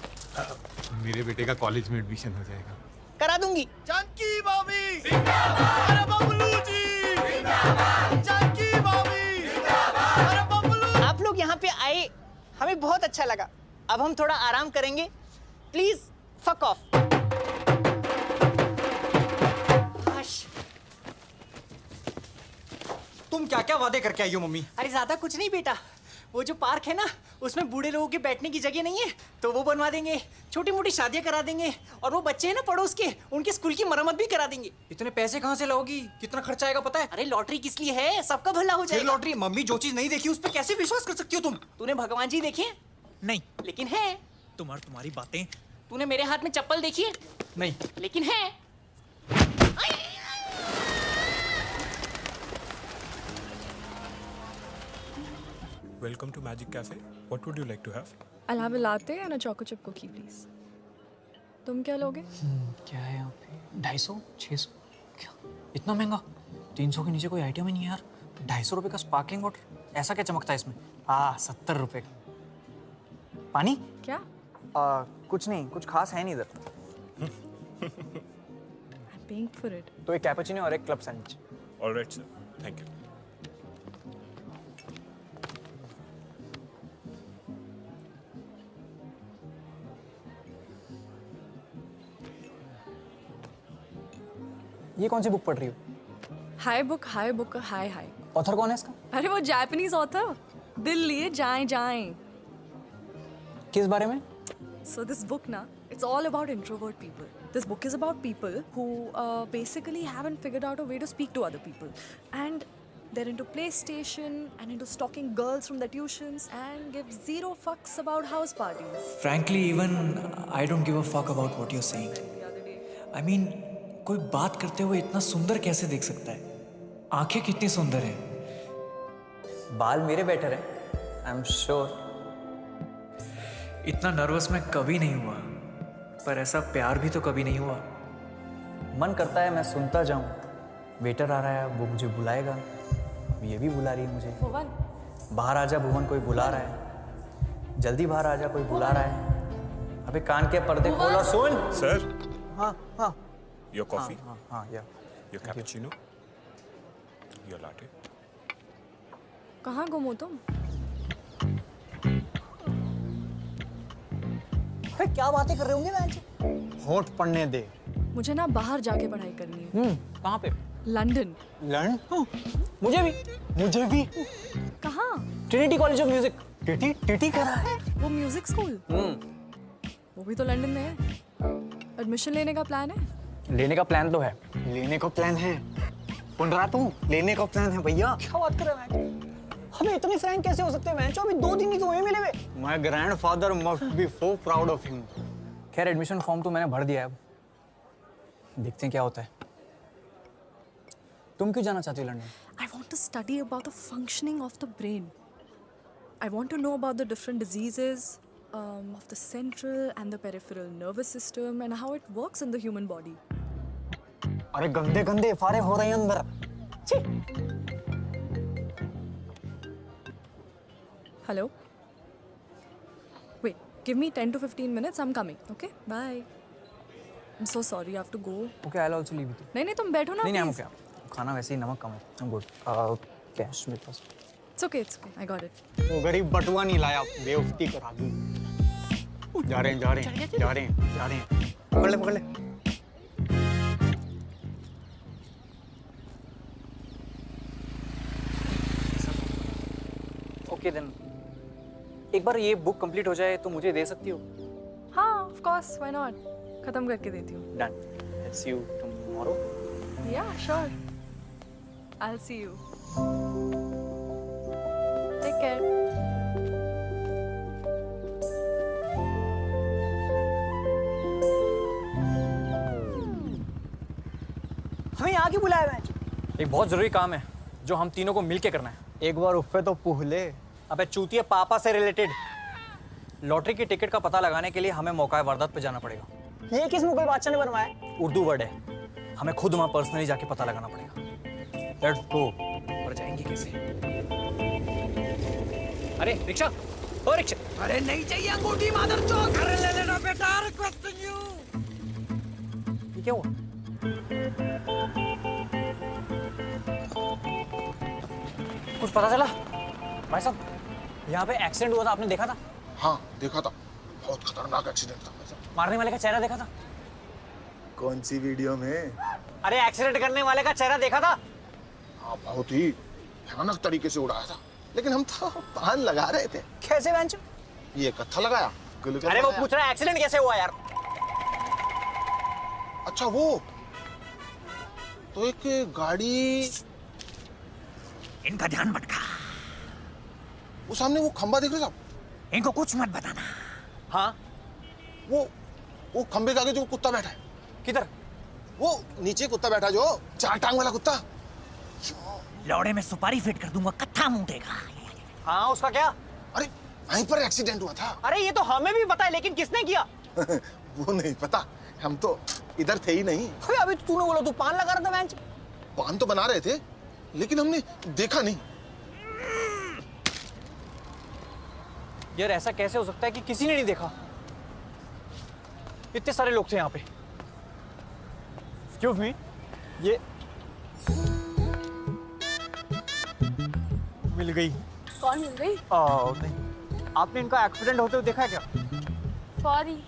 मेरे बेटे का कॉलेज में एडमिशन हो जाएगा। करा दूंगी। चंकी बॉबी जिंदाबाद, अरे बबलू जी जिंदाबाद, चंकी बॉबी जिंदाबाद, अरे बबलू। आप लोग यहाँ पे आए, हमें बहुत अच्छा लगा। अब हम थोड़ा आराम करेंगे। Please fuck off. तुम क्या क्या वादे करके आई हो मम्मी? अरे ज्यादा कुछ नहीं बेटा, वो जो पार्क है ना, उसमें बूढ़े लोगों के बैठने की जगह नहीं है, तो वो बनवा देंगे। छोटी मोटी शादियां करा देंगे, और वो बच्चे हैं ना पड़ोस के, उनके स्कूल की मरम्मत भी करा देंगे। इतने पैसे कहाँ से लाओगी? कितना खर्चा आएगा पता है? अरे लॉटरी किस लिए है, सबका भला हो जाएगा। लॉटरी? मम्मी जो चीज नहीं देखी उस पर कैसे विश्वास कर सकती हो तुम? तूने भगवान जी देखे? नहीं। लेकिन है। तुम्हारी बातें। तूने मेरे हाथ में चप्पल देखी है? नहीं। लेकिन है। Welcome to Magic Cafe. What would you like to have? I'll have a latte and a choco chip cookie, please. तुम क्या लोगे? क्या है यहाँ पे? 250, 600, क्या? इतना महंगा? 300 के नीचे कोई आइटम ही नहीं है यार। 250 रुपए का स्पार्कलिंग वाटर, ऐसा क्या चमकता है इसमें? 70 रुपए का। पानी? क्या? कुछ नहीं, कुछ खास है नहीं इधर। I'm paying for it. तो एक कैपुचिनो और एक club sandwich. All right, sir. Thank you. ये कौन सी बुक पढ़ रही हो? हाय बुक हाय हाय। ऑथर कौन है इसका? अरे वो जापानीज ऑथर, दिल लिए जाएं जाएं। किस बारे में? So this book na, it's all about introvert people. This book is about people who basically haven't figured out a way to speak to other people, and they're into PlayStation and into stalking girls from their tuitions and give zero fucks about house parties. Frankly, even I don't give a fuck about what you're saying. I mean, कोई बात करते हुए इतना सुंदर कैसे देख सकता है? आंखें कितनी सुंदर हैं। बाल मेरे बेटर हैं, आई एम श्योर। इतना नर्वस मैं कभी नहीं हुआ, पर ऐसा प्यार भी तो कभी नहीं हुआ। मन करता है मैं सुनता जाऊं। वेटर आ रहा है, वो मुझे बुलाएगा। अब ये भी बुला रही है मुझे। भुवन, बाहर आजा भुवन, कोई बुला रहा है। जल्दी बाहर आजा, कोई बुला रहा है। अबे कान के पर्दे खोल और सुन। Sir, हाँ हाँ। your coffee, हाँ या। your cappuccino, your latte. कहाँ गुम हो तुम? अरे क्या बातें कर रहे होंगे मैं? होठ पढ़ने दे। मुझे ना बाहर जाके पढ़ाई करनी है। कहाँ पे? लंदन। लंदन? मुझे भी। कहाँ? Trinity college of music. TT कर रहा है। वो म्यूजिक स्कूल? वो भी तो लंदन में है। एडमिशन लेने का प्लान है? लेने का प्लान तो है। लेने को प्लान है? सुन रहा तू? लेने का प्लान है भैया। क्या बात कर रहे हैं? हमें इतने फ्रैंक कैसे हो सकते हैं? मैं अभी 2 दिन ही तो हुए मिले हुए। My grandfather must be so proud of him. खैर एडमिशन फॉर्म तो मैंने भर दिया है, अब देखते हैं क्या होता है। तुम क्यों जाना चाहती हो London? I want to study about the functioning of the brain. I want to know about the different diseases of the central and the peripheral nervous system and how it works in the human body. अरे गंदे गंदे फारे हो रहे हैं अंदर। Hello? Wait, give me 10 to 15 minutes. I'm coming. Okay? Bye. I'm so sorry. I have to go. Okay, I'll also leave you. नहीं तुम बैठो ना। नहीं I'm okay. खाना वैसे ही नमक कम है। I'm good. Cash मेरे पास। It's okay. I got it. वो गरीब बटुआ नहीं लाया, बेवकूफी करा दी। जा रहे हैं। पकड़ ले। Okay then. एक बार ये बुक कंप्लीट हो जाए तो मुझे दे सकती हो? हाँ, of course. Why not? खत्म करके देती हूँ। Done. I'll see you tomorrow. Yeah, sure. I'll see you. scared. हमें यहाँ क्यों बुलाया है? एक बहुत जरूरी काम है जो हम तीनों को मिलके करना है। एक बार उफ पे तो पूह ले। अबे चूतिया पापा से रिलेटेड लॉटरी की टिकट का पता लगाने के लिए हमें मौका वारदात पे जाना पड़ेगा। ये किस मुगल बादशाह ने बनवाया? उर्दू वर्ड है, हमें खुद वहां पर्सनली जाके पता लगाना पड़ेगा। Let's go. पर जाएंगे कैसे? अरे रिक्शा, ओ रिक्शा। अरे नहीं चाहिए अंगूठी मादर चौक। अरे ले लेना बेटा, रिक्वेस्टिंग यू। ये क्या हुआ? कुछ पता चला? भाई साहब, यहाँ पे एक्सीडेंट हुआ था, आपने देखा था? हाँ देखा था, बहुत खतरनाक एक्सीडेंट था। मारने वाले का चेहरा देखा था? कौन सी वीडियो में? अरे एक्सीडेंट करने वाले का चेहरा देखा था? हाँ बहुत ही भयानक तरीके से उड़ाया था, लेकिन हम तो पान लगा रहे थे। कैसे बेंचो? ये कत्था लगाया। अरे वो पूछ रहा है एक्सीडेंट कैसे हुआ यार? अच्छा वो तो एक गाड़ी, इनका ध्यान भटका। वो सामने वो खंबा देख रहे साहब? इनको कुछ मत बताना। हाँ वो खंबे के आगे जो कुत्ता बैठा है। किधर? वो नीचे कुत्ता बैठा जो चार टांग वाला कुत्ता। लौड़े में सुपारी फिट कर दूंगा, कत्था मुंह देगा। हाँ उसका क्या? अरे वहीं पर एक्सीडेंट हुआ था। अरे ये तो हमें भी पता है, लेकिन किसने किया? वो नहीं पता, हम तो इधर थे ही नहीं। अरे अभी तूने बोला तू पान लगा रहा था बेंच। पान तो बना रहे थे, लेकिन हमने देखा नहीं। यार ऐसा कैसे हो सकता है कि किसी ने नहीं देखा? इतने सारे लोग थे यहाँ पे। एक्सक्यूज मी, ये मिल गई। कौन मिल गई? नहीं, आपने इनका एक्सीडेंट होते हुए देखा है क्या? सॉरी,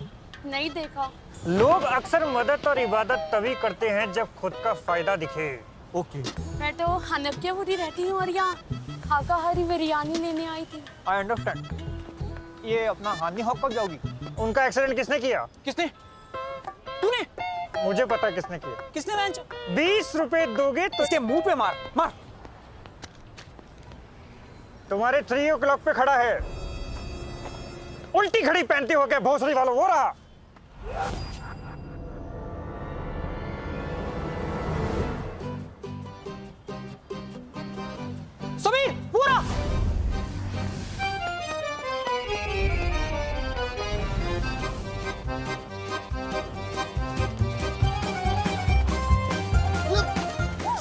नहीं देखा। लोग अक्सर मदद और इबादत तभी करते हैं जब खुद का फायदा दिखे। ओके। मैं तो हनफियापुरी रहती हूँ और यहाँ शाकाहारी बिरयानी लेने आई थी। I understand. ये अपना हानि हॉक कब जाओगी? उनका एक्सीडेंट किसने किया? किसने? तूने? मुझे पता है किसने किया। किसने बेंच? 20 रुपए दोगे तो इसके मुंह पे मार मार। तुम्हारे 3 o'clock पे खड़ा है, उल्टी घड़ी पहनते हो क्या भोसड़ी वालों? वो रहा। समीर, वो रहा।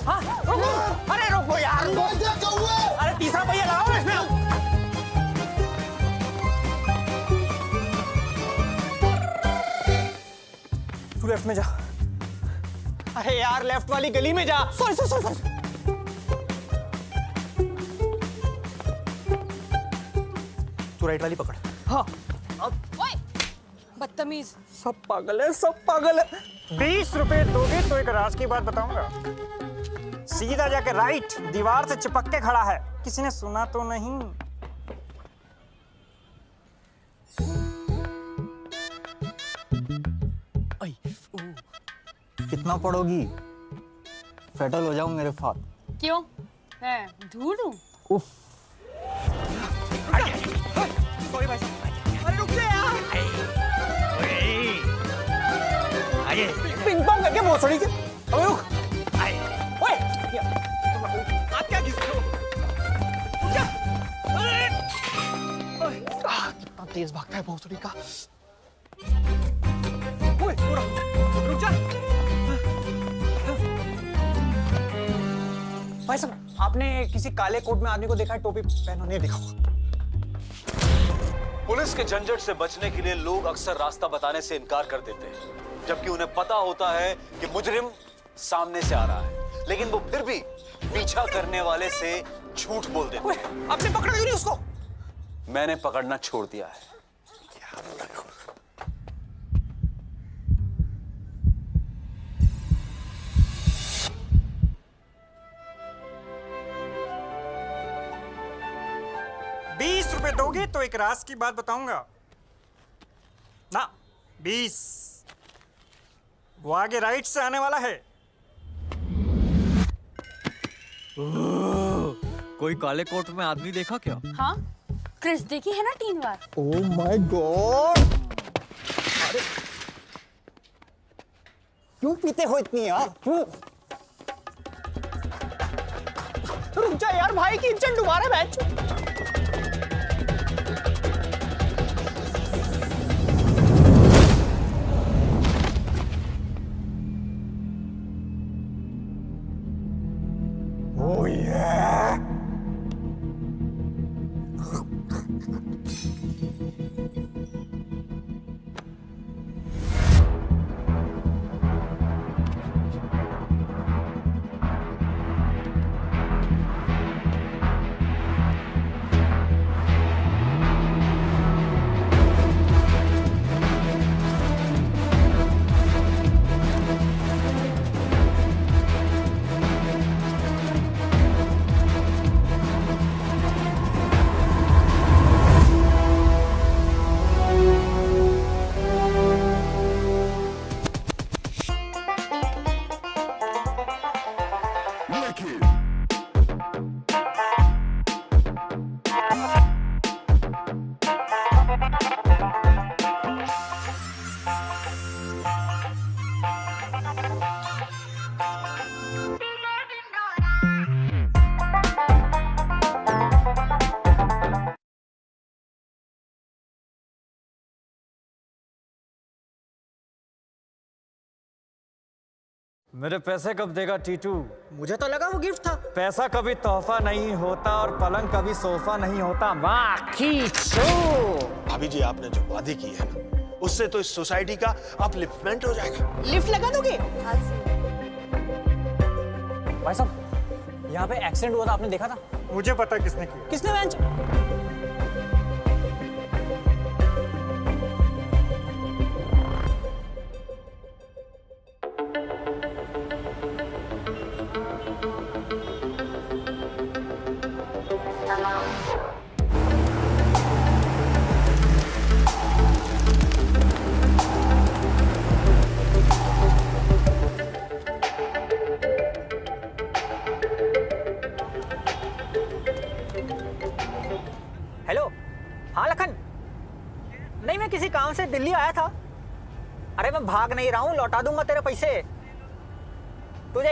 हाँ रोको, अरे रोको यार। अरे तीसरा पहिया लगाओ ना इसमें। तू लेफ्ट में जा। अरे यार लेफ्ट वाली गली में जा। Sorry sorry sorry. तू राइट वाली पकड़। हाँ ओए, बदतमीज। सब पागल है, सब पागल है। 20 रुपए दोगे तो एक राज की बात बताऊंगा। सीधा जाके राइट, दीवार से चिपक के खड़ा है, किसी ने सुना तो नहीं? कितना पढ़ोगी? फेटल हो जाऊं मेरे साथ। क्यों? मैं धूल हूँ? उफ। सॉरी भाई साहब। अरे रुक जा यार। आइए। पिंग पोंग करके भोसड़ी के। अबे रुक। ओए, आप क्या किसके हो? रुक जा। अरे। कितना तेज भागता है भोसड़ी का। ओए, रुक जा। भाई साहब, आपने किसी काले कोट में आदमी को देखा है? टोपी पहना नहीं देखा होगा। पुलिस के झंझट से बचने के लिए लोग अक्सर रास्ता बताने से इनकार कर देते हैं, जबकि उन्हें पता होता है कि मुजरिम सामने से आ रहा है, लेकिन वो फिर भी पीछा करने वाले से झूठ बोल देते हैं। आपने पकड़ा क्यों नहीं उसको? मैंने पकड़ना छोड़ दिया है। ₹20 दोगे तो एक राज की बात बताऊंगा ना। 20 वो आगे राइट से आने वाला है। कोई काले कोट में आदमी देखा क्या? हाँ, क्रिस देखी है ना 3 बार। Oh my God! अरे क्यों पीते हो इतनी यार? क्यों? रुक जा यार, भाई की इज्जत डुबा रहे बैठ। Oh yeah! मेरे पैसे कब देगा टीटू? मुझे तो लगा वो गिफ्ट था। पैसा कभी तोहफा नहीं होता और पलंग कभी सोफा नहीं होता। माँ खींचो। भाभी जी, आपने जो वादे की है ना, उससे तो इस सोसाइटी का अपलिफ्टमेंट हो जाएगा। लिफ्ट लगा दोगे? भाई साहब, यहाँ पे एक्सीडेंट हुआ था, आपने देखा था? मुझे पता है किसने किया। किसने बेंच? हेलो, हाँ लखन। नहीं, मैं किसी काम से दिल्ली आया था। अरे मैं भाग नहीं रहा हूँ, लौटा दूंगा तेरे पैसे। तुझे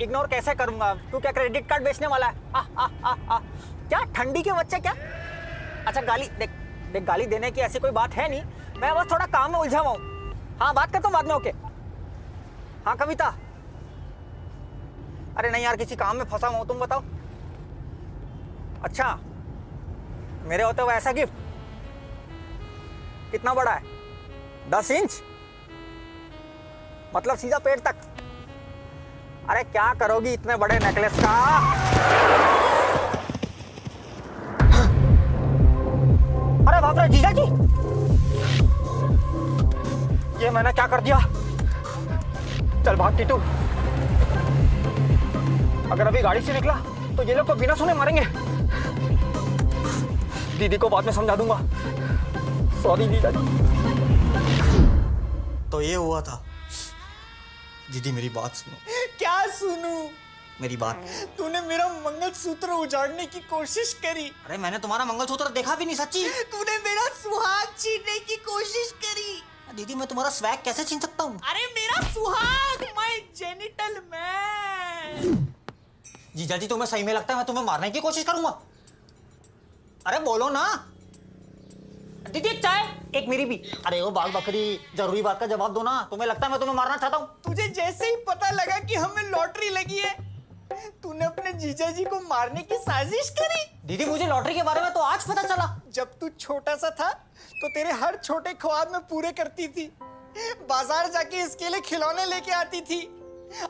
इग्नोर कैसे करूंगा? तू क्या क्रेडिट कार्ड बेचने वाला है? क्या ठंडी के बच्चे क्या? अच्छा गाली देख, गाली देने की ऐसी कोई बात है नहीं। मैं बस थोड़ा काम में उलझा हुआ हूँ। हाँ, बात करता हूँ बाद में। ओके। हाँ कविता। अरे नहीं यार, किसी काम में फंसा हुआ हूँ, तुम बताओ। अच्छा, मेरे होते हुए ऐसा गिफ्ट कितना बड़ा है? 10 इंच? मतलब सीधा पेट तक? अरे क्या करोगी इतने बड़े नेकलेस का? अरे बाप रे जीजा जी, ये मैंने क्या कर दिया? चल भाग टीटू। अगर अभी गाड़ी से निकला तो ये लोग तो बिना सुने मारेंगे। दीदी को बाद में समझा दूंगा। सॉरी दीदा जी। तो ये हुआ था। दीदी मेरी बात सुनो। क्या सुनूं? मेरी बात। तूने मेरा मंगलसूत्र उजाड़ने की कोशिश करी। अरे मैंने तुम्हारा मंगलसूत्र देखा भी नहीं। सच्ची। तूने मेरा सुहाग छीनने की कोशिश करी। दीदी मैं तुम्हारा स्वैग कैसे छीन सकता हूँ? अरे मेरा सुहाग, माय जेनिटल मैन। जीजा जी तुम्हें सही में लगता है मैं तुम्हें मारने की कोशिश करूंगा? अरे बोलो ना। दीदी एक चाय, एक मेरी भी। अरे वो बाल बकरी, जरूरी बात का जवाब दो ना। तुम्हें लगता है मैं तुम्हें मारना चाहता हूँ? तुझे जैसे ही पता लगा कि हमें लॉटरी लगी है, तूने अपने जीजा जी को मारने की साजिश करी। दीदी मुझे लॉटरी के बारे में तो आज पता चला। जब तू छोटा सा था तो तेरे हर छोटे ख्वाब में पूरे करती थी। बाजार जाके इसके लिए खिलौने लेके आती थी।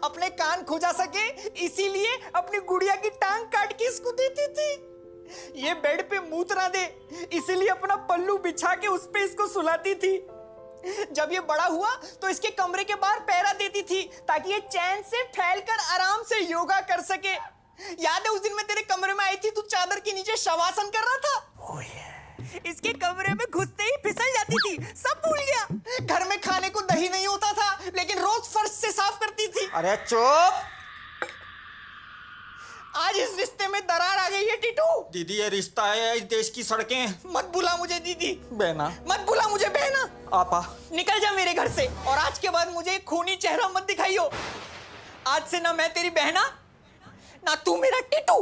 अपने कान खुजा सके इसीलिए अपनी गुड़िया की टांग काट के इसको देती थी। ये बेड पे मूत ना दे इसीलिए अपना पल्लू बिछा के उस पे इसको सुलाती थी। जब ये बड़ा हुआ तो इसके कमरे के बाहर पहरा देती थी ताकि ये चैन से फैलकर आराम से योगा कर सके। याद है उस दिन मैं तेरे कमरे में आई थी, तू चादर के नीचे शवासन कर रहा था। इसके कमरे में घुसते ही फिसल जाती थी, सब भूल गया। घर में खाने को दही नहीं होता था लेकिन रोज फर्श से साफ करती थी। अरे चुप। आज इस रिश्ते में दरार आ गई है टीटू। दीदी ये रिश्ता है, इस देश की सड़कें। मत बुला मुझे दीदी। बहना। मत बुला मुझे बहना। आपा। निकल जा मेरे घर से, और आज के बाद मुझे खूनी चेहरा मत दिखाइयो। आज से ना मैं तेरी बहना, ना तू मेरा टीटू।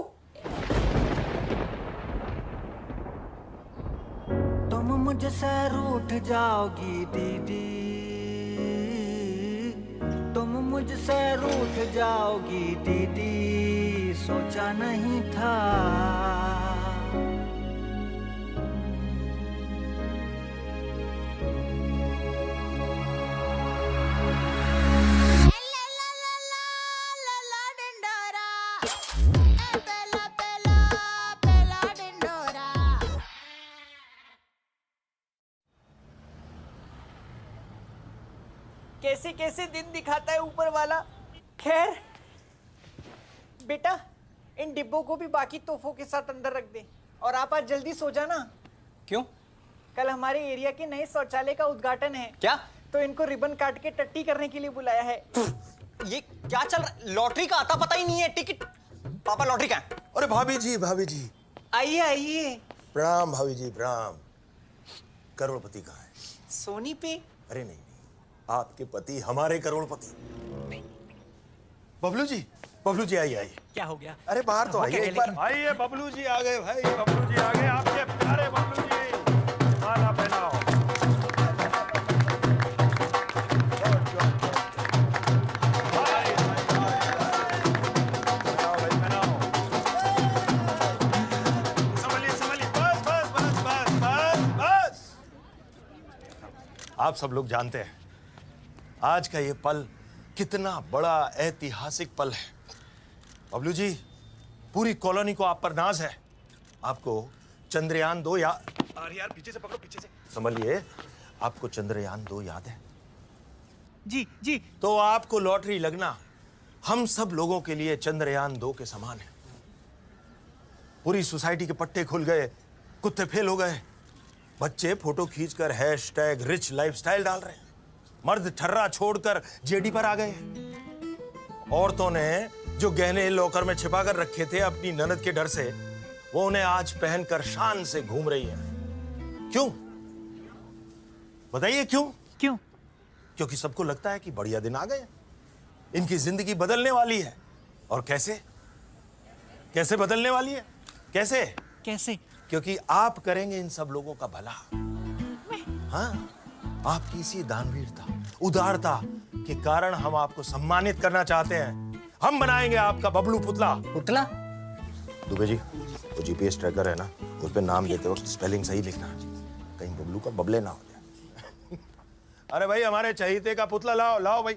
तुम मुझसे रूठ जाओगी दीदी, तुम मुझसे रूठ जाओगी दीदी, सोचा नहीं था। कैसे कैसे दिन दिखाता है ऊपर वाला। खैर बेटा, इन डिब्बों को भी बाकी तोहफों के साथ अंदर रख दे, और आप आज जल्दी सो जाना। क्यों? कल हमारे एरिया के नए शौचालय का उद्घाटन है। क्या? तो इनको रिबन काट के टट्टी करने के लिए बुलाया है। ये क्या चल रहा है? लॉटरी का आता पता ही नहीं है। टिकट पापा, लॉटरी का है? अरे भाभी जी आइए आइए। प्रणाम भाभी जी प्रणाम। करोड़पति कहाँ है? सोनी पे। अरे नहीं, आपके पति हमारे करोड़पति। बबलू जी आइए। क्या हो गया? अरे बाहर तो आइए एक बार। आइए बबलू जी आ गए भाई, बबलू जी आ गए, आपके प्यारे बबलू जी। माला पहनाओ। बस। आप सब लोग जानते हैं आज का ये पल कितना बड़ा ऐतिहासिक पल है। बबलू जी, पूरी कॉलोनी को आप पर नाज है। आपको चंद्रयान 2 यार पीछे से पकड़ो, पीछे से संभलिए। आपको चंद्रयान 2 याद है? जी। तो आपको लॉटरी लगना हम सब लोगों के लिए चंद्रयान 2 के समान है। पूरी सोसाइटी के पट्टे खुल गए, कुत्ते फेल हो गए, बच्चे फोटो खींचकर #रिच लाइफस्टाइल डाल रहे हैं, मर्द ठर्रा छोड़कर जेडी पर आ गए। औरतों ने जो गहने लॉकर में छिपा कर रखे थे अपनी ननद के डर से, वो उन्हें आज पहनकर शान से घूम रही है। क्यों बताइए क्यों? क्योंकि सबको लगता है कि बढ़िया दिन आ गए, इनकी जिंदगी बदलने वाली है। और कैसे बदलने वाली है? कैसे? क्योंकि आप करेंगे इन सब लोगों का भला। हाँ, आपकी इसी दानवीरता, उदारता के कारण हम आपको सम्मानित करना चाहते हैं। हम बनाएंगे आपका बबलू पुतला। दुबे जी, वो जीपीएस ट्रैकर है ना, उस पे नाम देते वक्त स्पेलिंग सही लिखना, कहीं बबलू का बबले ना हो जाए। अरे भाई, हमारे चहीते का पुतला लाओ भाई।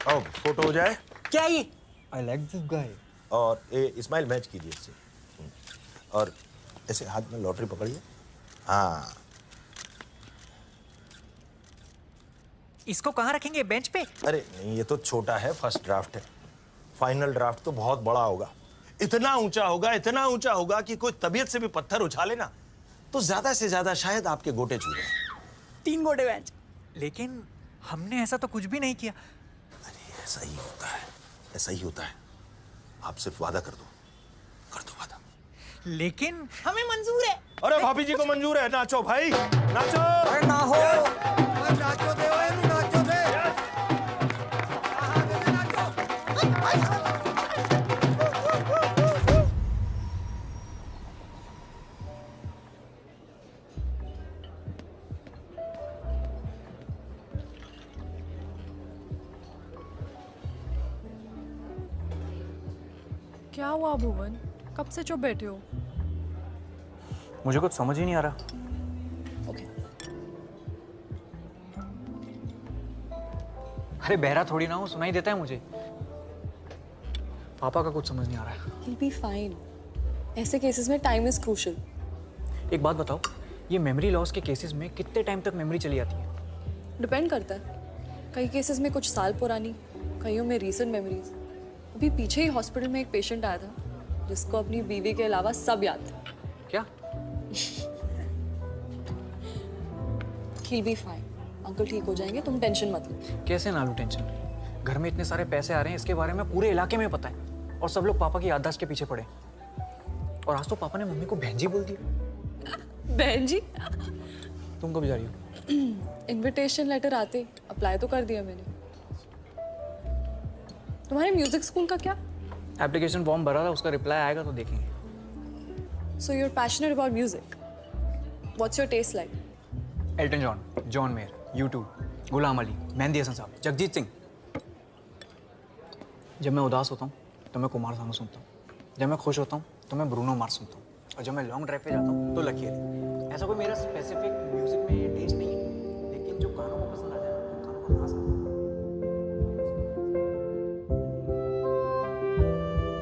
आओ, फोटो हो जाए। क्या ये? I like this guy. और ये स्माइल मैच कीजिए इससे, और ऐसे हाथ में लॉटरी पकड़िए। हाँ, इसको कहाँ रखेंगे? बेंच पे? अरे नहीं, ये तो छोटा है, फर्स्ट ड्राफ्ट है। फाइनल ड्राफ्ट तो बहुत बड़ा होगा, इतना ऊंचा होगा कि कोई तबीयत से भी पत्थर उछाले ना तो ज्यादा से ज्यादा शायद आपके गोटे छू जाए। 3 गोटे बेंच। लेकिन हमने ऐसा तो कुछ भी नहीं किया। अरे ऐसा ही होता है। आप सिर्फ वादा कर दो वादा। लेकिन हमें मंजूर है। अरे भाभी जी को मंजूर है। नाचो भाई, नाचो। अरे ना हो। नाचो दे, नाचो दे। क्या हुआ भुवन? कब से चुप बैठे हो? मुझे कुछ समझ ही नहीं आ रहा। अरे बहरा थोड़ी ना हूँ, सुनाई देता है मुझे। पापा का कुछ समझ नहीं आ रहा है। He'll be fine. ऐसे केसेस में टाइम इज क्रूशियल। एक बात बताओ, ये मेमोरी लॉस के केसेस में कितने टाइम तक मेमोरी चली जाती है? डिपेंड करता है। कई केसेस में कुछ साल पुरानी, कईयों में रीसेंट मेमोरीज। अभी पीछे ही हॉस्पिटल में एक पेशेंट आया था जिसको अपनी बीवी के अलावा सब याद था। क्या? He'll be fine. अंकल ठीक हो जाएंगे, तुम टेंशन मत लो। कैसे ना लूं टेंशन? घर में इतने सारे पैसे आ रहे हैं, इसके बारे में पूरे इलाके में पता है और सब लोग पापा की याददाश्त के पीछे पड़े। और आज तो पापा ने मम्मी को बहन जी बोल दिया। बहन जी? तुम कब जा रही हो? इनविटेशन लेटर आते अप्लाई तो कर दिया मैंने। तुम्हारे म्यूजिक स्कूल का क्या? एप्लीकेशन फॉर्म भरा था, उसका रिप्लाई आएगा तो देखेंगे। So you're passionate about music. What's your taste like? Elton John, John Mayer, U2, Ghulam Ali, Mehdi Hassan sahab, Jagjit Singh. जब मैं उदास होता हूँ तो मैं कुमार सानू सुनता हूँ, जब मैं खुश होता हूँ तो मैं ब्रूनो मार्स सुनता हूँ, और जब मैं लॉन्ग ड्राइव पे जाता हूँ तो लकी अली। ऐसा कोई मेरा स्पेसिफिक म्यूजिक में टेस्ट नहीं है, लेकिन जो कानों को पसंद आ जाए वो कानों को रास आता है।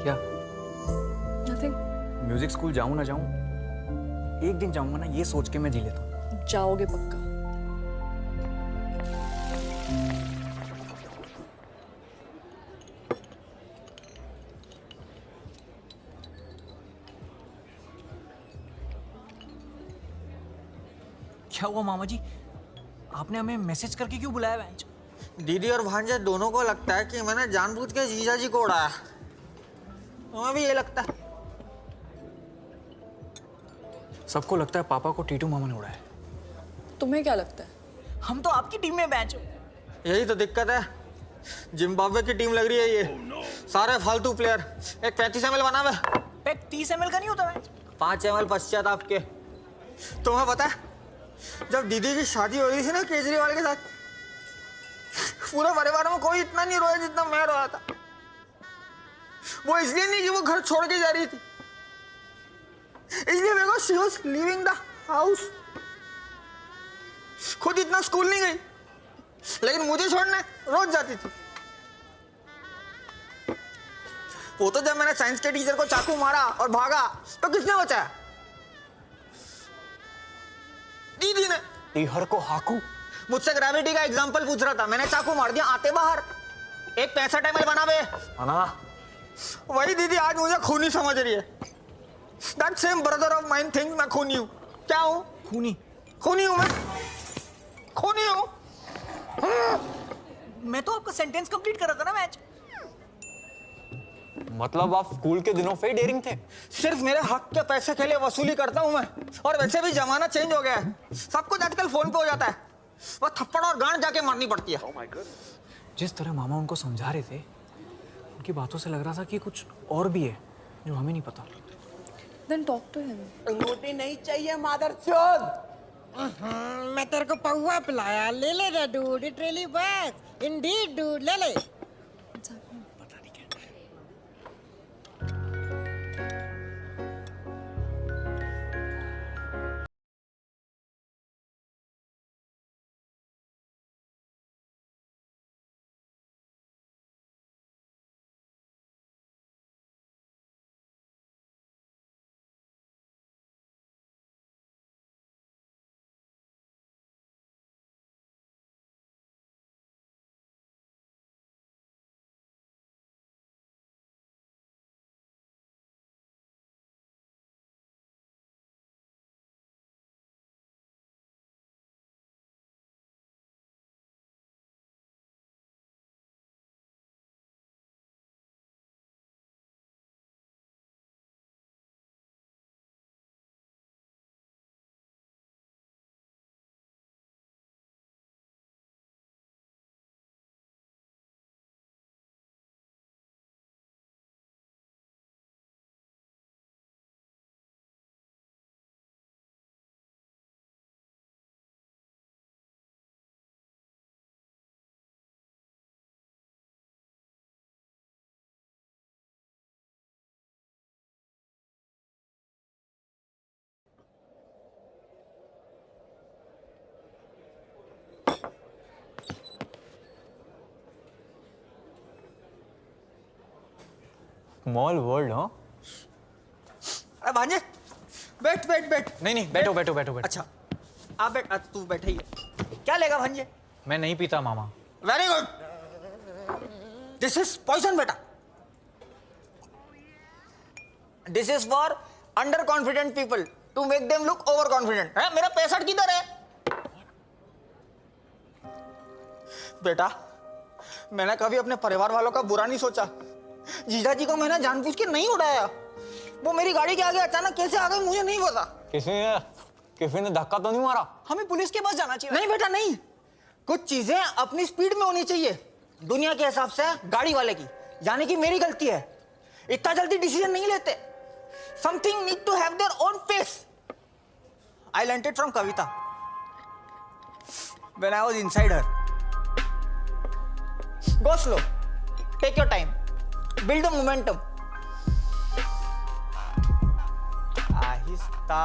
क्या? Nothing. म्यूजिक स्कूल जाऊँ ना जाऊँ, एक दिन जाऊँगा ना, ये सोच के मैं जी लेता हूँ। जाओगे पक्का? क्या हुआ मामा जी? आपने हमें मैसेज करके क्यों बुलाया बेंच? दीदी और भांजे दोनों को लगता है कि मैंने जानबूझ के जीजा जी को उड़ाया। तुम्हें भी ये लगता है? सबको लगता है पापा को टीटू मामा ने उड़ाया। तुम्हें क्या लगता है? हम तो आपकी टीम में बेंच। यही तो दिक्कत है, जिम्बाब्वे की टीम लग रही है ये। सारे फालतू प्लेयर। एक 35 ml बना हुआ। पैक 30 ml का नहीं होता बेंच? 5 ml पश्चात आपके। तुम्हें पता है जब दीदी की शादी हो रही थी ना केजरीवाल के साथ, पूरे परिवार में कोई इतना नहीं रोया जितना मैं रोया था। वो इसलिए नहीं कि वो घर छोड़ के जा रही थी, इसलिए मेरे को she was leaving the house. खुद इतना स्कूल नहीं गई, लेकिन मुझे छोड़ने रोज जाती थी। वो तो जब मैंने साइंस के टीचर को चाकू मारा और भागा तो किसने बचाया? दीदी ने। टीहर को हाकू? मुझसे ग्रेविटी का एग्जांपल पूछ रहा था, मैंने चाकू मार दिया आते बाहर। एक 65 ml बना बे। वही दीदी आज मुझे खूनी समझ रही है। That same brother of mine thinks मैं खूनी हूँ। क्या हूँ? खूनी? खूनी हूँ मैं, खूनी हूँ। मैं तो आपका सेंटेंस कंप्लीट कर रहा था ना मैच। मतलब आप स्कूल के दिनों से ही डेयरिंग थे? सिर्फ मेरे हक के पैसे के लिए वसूली करता हूँ मैं। और वैसे भी जमाना चेंज हो गया है, सब कुछ आजकल फोन पे हो जाता है। वो थप्पड़ और गांड जाके मारनी पड़ती है। जिस तरह मामा उनको समझा रहे थे, उनकी बातों से लग रहा था कि कुछ और भी है जो हमें नहीं पता। Then talk to him. अंगूठी नहीं चाहिए मादरचोद। मैं तेरे को पौवा पिलाया, ले ले रे dude, it really works. Indeed dude, ले ले। Small world. हाँ अरे भांजे बैठ बैठ बैठ। नहीं नहीं, बैठो बैठो बैठो बैठो। अच्छा आप बैठ, तू बैठे ही है। क्या लेगा भांजे? मैं नहीं पीता मामा। Very good. This is poison बेटा। This is for under confident people to make them look over confident. मेरा 65 किधर है? बेटा, मैंने कभी अपने परिवार वालों का बुरा नहीं सोचा। जीजा जी को मैंने जानबूझ के नहीं उड़ाया। वो मेरी गाड़ी के आगे अचानक कैसे आ गई मुझे नहीं पता। किसी ने धक्का तो नहीं मारा? हमें पुलिस के पास जाना चाहिए। नहीं बेटा नहीं, कुछ चीजें अपनी स्पीड में होनी चाहिए, दुनिया के हिसाब से गाड़ी वाले की, यानी कि मेरी गलती है। इतना जल्दी डिसीजन नहीं लेते। Something need to have their own pace. I learned it from Kavita when I was inside her. Go slow, take your time, build a momentum. Aahista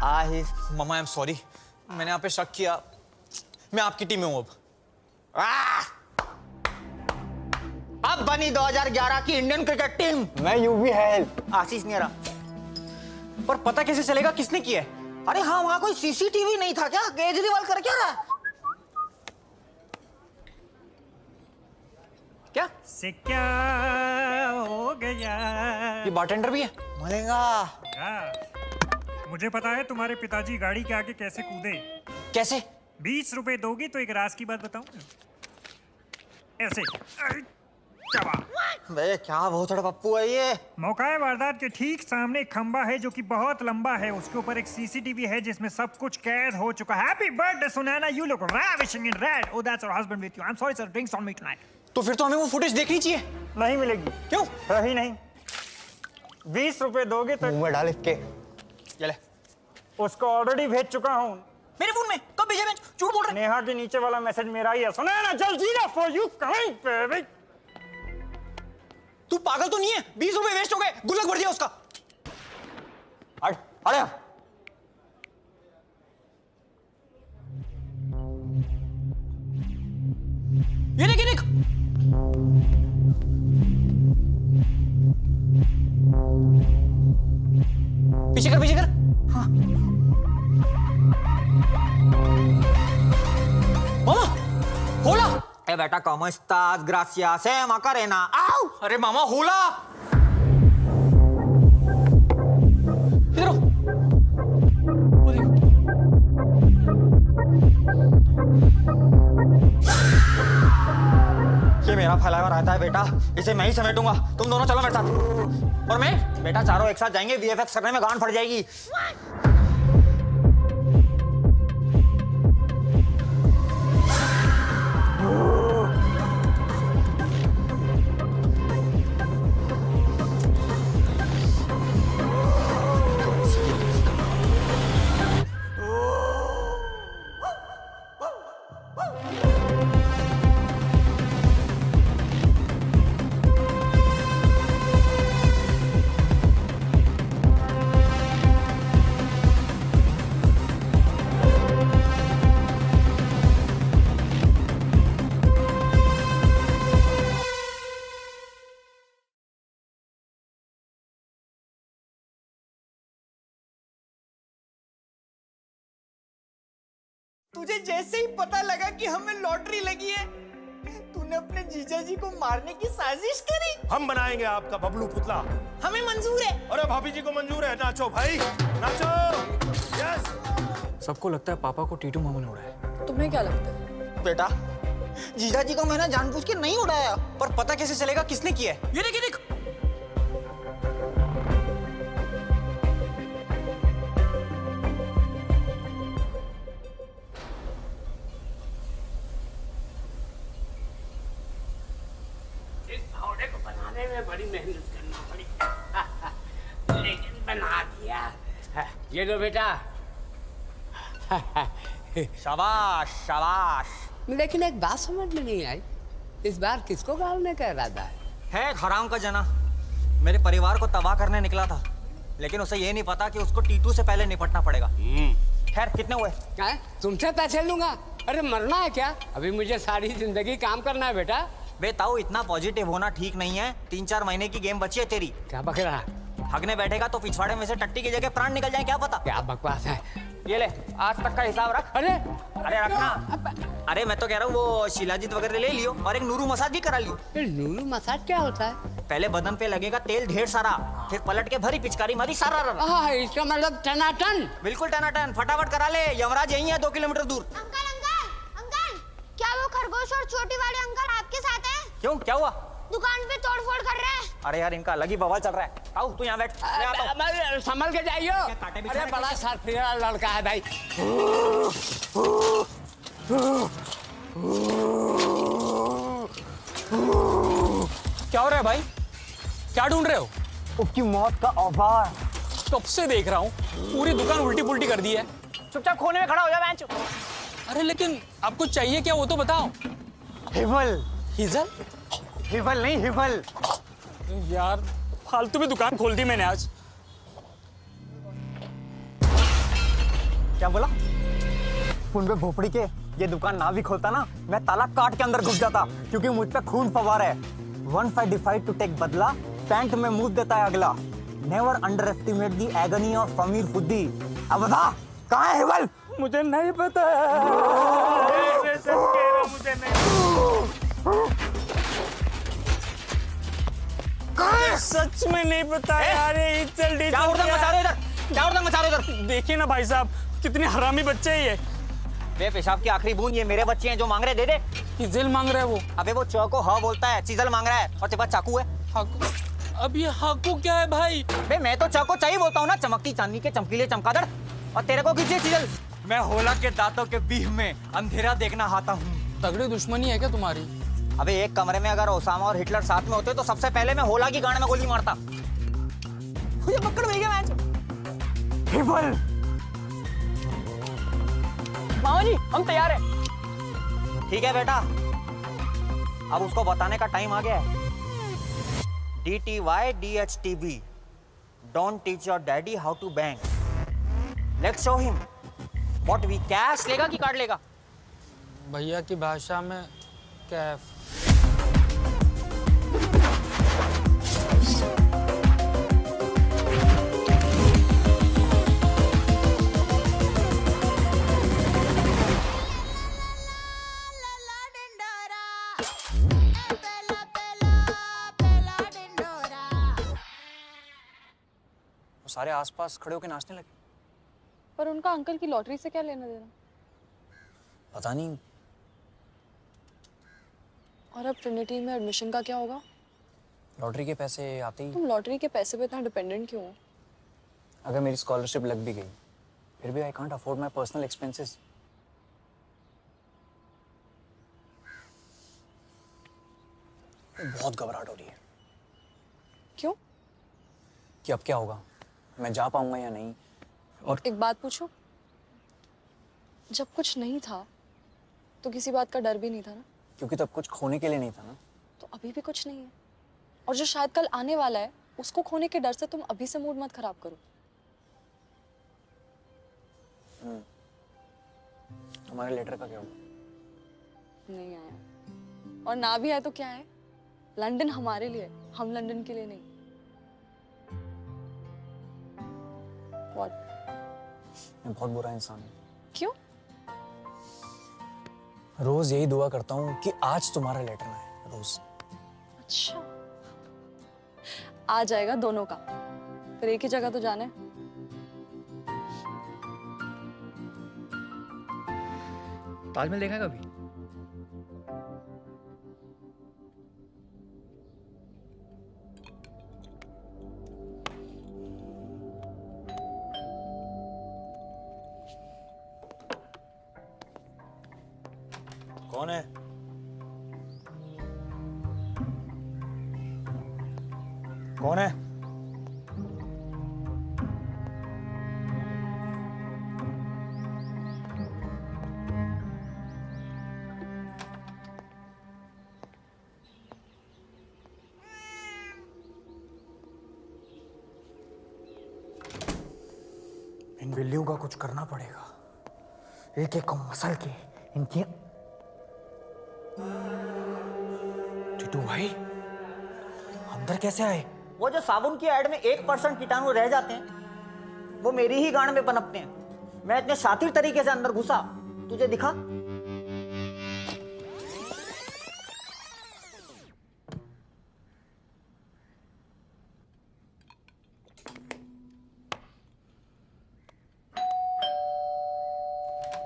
Aahista. Mamma, I am sorry, मैंने आप पे शक किया। मैं आपकी टीम में हूं अब बनी 2011 की इंडियन क्रिकेट टीम। मैं यूवी है। आशीष नेहरा। पर पता कैसे चलेगा किसने किया है? अरे हाँ, वहां कोई सीसीटीवी नहीं था क्या? केजरीवाल कर क्या रहा है? क्या से क्या हो गया? ये बारटेंडर भी है? मलेगा। मुझे पता है तुम्हारे पिताजी गाड़ी के आगे कैसे कूदे। कैसे? 20 रुपए दोगी तो एक राज की बात बताऊं? ऐसे बे क्या भोसड़ा पप्पू है ये? मौका है वारदात के ठीक सामने एक खंबा है जो कि बहुत लंबा है। उसके ऊपर एक सीसीटीवी है जिसमें सब कुछ कैद हो चुका है। Happy birthday Sunaina, you look ravishing in red. Oh, that's your husband with you. I'm sorry sir, drinks on me tonight. तो फिर तो हमें वो फुटेज देखनी चाहिए। नहीं मिलेगी। क्यों? है ही नहीं। 20 रुपए दोगे तो मुंह में डाल इसके। ये ले। उसको ऑलरेडी भेज चुका हूँ। मेरे फोन में कब भेजा? मैं झूठ बोल रहा। नेहा के नीचे वाला मैसेज मेरा ही है। सुनैना जल्दी ना, for you coming baby. तू पागल तो नहीं है? 20 रुपए वेस्ट हो गए, गुल्लक भर दिया उसका। हट, अरे ये देख, ये देख। पीछे कर, पीछे कर। हाँ। मामा, होला। ए बेटा, ¿cómo estás? Gracias, Macarena. आओ। अरे मामा, होला। इधर आओ। ये मेरा फैला हुआ रहता है बेटा, इसे मैं ही समेटूंगा। तुम दोनों चलो मेरे साथ। और मैं बेटा चारों एक साथ जाएंगे, VFX करने में गांड फट जाएगी। तुझे जैसे ही पता लगा कि हमें लॉटरी लगी है, तूने अपने जीजा जी को मारने की साजिश करी। हम बनाएंगे आपका बबलू पुतला। हमें मंजूर है। अरे भाभी जी को मंजूर है। नाचो भाई, नाचो। यस। सबको लगता है पापा को टीटू मामा ने उड़ाया। तुम्हें क्या लगता है? बेटा, जीजा जी को मैंने जानबूझ के नहीं उड़ाया। पर पता कैसे चलेगा किसने किया है? ये देख, ये देख। बड़ी मेहनत करना पड़ी लेकिन बना दिया। ये लो बेटा। शाबाश शाबाश। लेकिन एक बात समझ में नहीं आई, इस बार किसको गालने का इरादा है? हराम का जना मेरे परिवार को तबाह करने निकला था, लेकिन उसे ये नहीं पता कि उसको टीटू से पहले निपटना पड़ेगा। खैर, कितने हुए? तुमसे पैसे लूंगा? अरे मरना है क्या? अभी मुझे सारी जिंदगी काम करना है बेटा। बे ताऊ, इतना पॉजिटिव होना ठीक नहीं है। 3-4 महीने की गेम बची है तेरी। क्या बक रहा? हगने बैठेगा तो पिछवाड़े में से टट्टी की जगह प्राण निकल जाए, क्या पता। क्या बकवास है? ये ले, आज तक का हिसाब रख। अरे अरे रखना। अरे मैं तो कह रहा हूँ वो शिलाजीत वगैरह ले लियो और एक नूरू मसाज भी करा लियो। नूरू मसाज क्या होता है? पहले बदन पे लगेगा तेल ढेर सारा, फिर पलट के भरी पिचकारी मारी सारा। इसका मतलब टनाटन। बिल्कुल टनाटन, फटाफट करा ले। यमराज यही है 2 किलोमीटर दूर। अंकल अंकल अंकल खरगोश और छोटी वाले अंकल आपके साथ हैं? क्यों, क्या हुआ? दुकान पे तोड़फोड़ कर रहे हैं। अरे यार, इनका अलग ही बवाल चल रहा है। आओ तू यहाँ बैठ। संभल के जाइयो। अरे बड़ा साथीरा लड़का है भाई। क्या हो रहा है भाई? क्या ढूंढ रहे हो? उसकी मौत का औजार। कब से देख रहा हूँ, पूरी दुकान उल्टी पुल्टी कर दी है। चुपचाप कोने में खड़ा हो जा बेंच। अरे लेकिन आपको चाहिए क्या वो तो बताओ। हिवल। हिजल? हिवल नहीं, हिवल। यार फालतू में दुकान खोल दी मैंने आज। क्या बोला? सुन बे भोपड़ी के, ये दुकान ना भी खोलता ना, मैं ताला काट के अंदर घुस जाता, क्योंकि मुझ पे खून फवार है। One fight decide to take बदला, पैंट में मुंह देता है अगला। Never underestimate the agony of Sameer फुद्दी। अब बता, कहाँ है हिवल? मुझे नहीं पता। मुझे नहीं। सच में नहीं पता यार। जल्दी क्या उड़दंग मचा रहे हो इधर? क्या उड़दंग मचा रहे हो इधर? देखिए ना भाई साहब, कितने हरामी बच्चे हैं ये। बे पेशाब की आखिरी बूंद, ये मेरे बच्चे हैं, जो मांग रहे दे दे। चिजल मांग रहा है वो। अबे वो चौ को हाँ बोलता है, चिजल मांग रहा है। और तेरे पास चाकू है? हाकू? अब ये हाकू क्या है भाई? बे मैं तो चाकू चाहिए बोलता हूँ ना, चमकती चांदी के चमकीले चमकादड़। और तेरे को किसी चिजल? मैं होला के दांतों के बीच में अंधेरा देखना आता हूँ। तगड़ी दुश्मनी है क्या तुम्हारी? अबे एक कमरे में अगर ओसामा और हिटलर साथ में होते तो सबसे पहले मैं होला की गांड में गोली मारता। मुझे पकड़ भैया मैच। हिवल। मामा जी हम तैयार हैं। ठीक है बेटा, अब उसको बताने का टाइम आ गया है। DTY DHTB, Don't teach your daddy how to bang. Let's show him. What we cash लेगा कि कार्ड लेगा? भैया की भाषा में कैफ। सारे आसपास खड़े होकर नाचने लगे। पर उनका अंकल की लॉटरी से क्या लेना देना? पता नहीं। और अब ट्रिनिटी में एडमिशन का क्या होगा? लॉटरी के पैसे आते ही। तुम लॉटरी के पैसे पे इतना डिपेंडेंट क्यों हो? अगर मेरी स्कॉलरशिप लग भी गई, फिर भी I can't afford my personal expenses. बहुत घबराहट हो रही है। क्यों? कि अब क्या होगा, मैं जा पाऊंगा या नहीं। और एक बात पूछूं? जब कुछ नहीं था तो किसी बात का डर भी नहीं था ना? क्योंकि तब कुछ खोने के लिए नहीं था ना। तो अभी भी कुछ नहीं है, और जो शायद कल आने वाला है उसको खोने के डर से तुम अभी से मूड मत खराब करो। तुम्हारे लेटर का क्या हुआ? नहीं आया, और ना भी आया तो क्या है, लंदन हमारे लिए, हम लंदन के लिए नहीं। What? मैं बहुत बुरा इंसान हूँ। क्यों? रोज यही दुआ करता हूँ कि आज तुम्हारा लेटर ना आए, रोज। अच्छा, आ जाएगा दोनों का, फिर एक ही जगह तो जाना है। ताजमहल देखा है कभी? कौन है? कौन है? इन बिल्लियों का कुछ करना पड़ेगा, एक एक को मसल के इनकी। टीटू भाई अंदर कैसे आए? वो जो साबुन की ऐड में 1% कीटाणु रह जाते हैं, वो मेरी ही गांड में पनपते हैं। मैं इतने शातिर तरीके से अंदर घुसा, तुझे दिखा?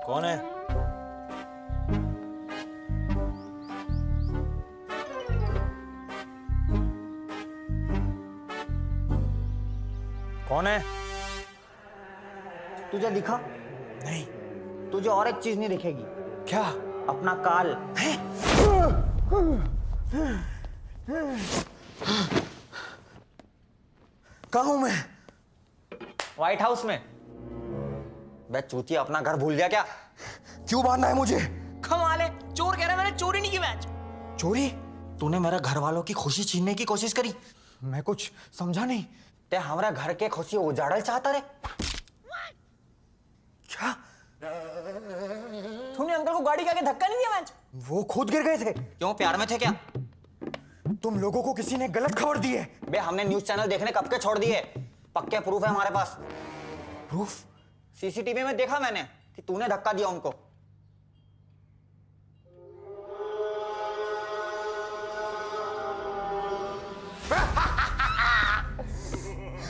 कौन है? कौन है? तुझे दिखा? नहीं। तुझे और एक चीज नहीं दिखेगी। क्या? अपना काल। कहाँ हूं मैं? व्हाइट हाउस में। बे चूतिया, अपना घर भूल गया क्या? क्यों बांधना है मुझे? कमाल है, चोर कह रहा है मैंने चोरी नहीं की मैच। चोरी? तूने मेरे घर वालों की खुशी छीनने की कोशिश करी। मैं कुछ समझा नहीं। ते हमारा घर के खुशी उजाड़ल चाहता रे। क्या? तूने अंकल को गाड़ी के आगे धक्का नहीं दिया मैच? वो खुद गिर गए थे। क्यों, प्यार में थे क्या? तुम लोगों को किसी ने गलत खबर दी है। बे हमने न्यूज चैनल देखने कब के छोड़ दिए। पक्के प्रूफ है हमारे पास। प्रूफ? सीसीटीवी में देखा मैंने कि तूने धक्का दिया उनको।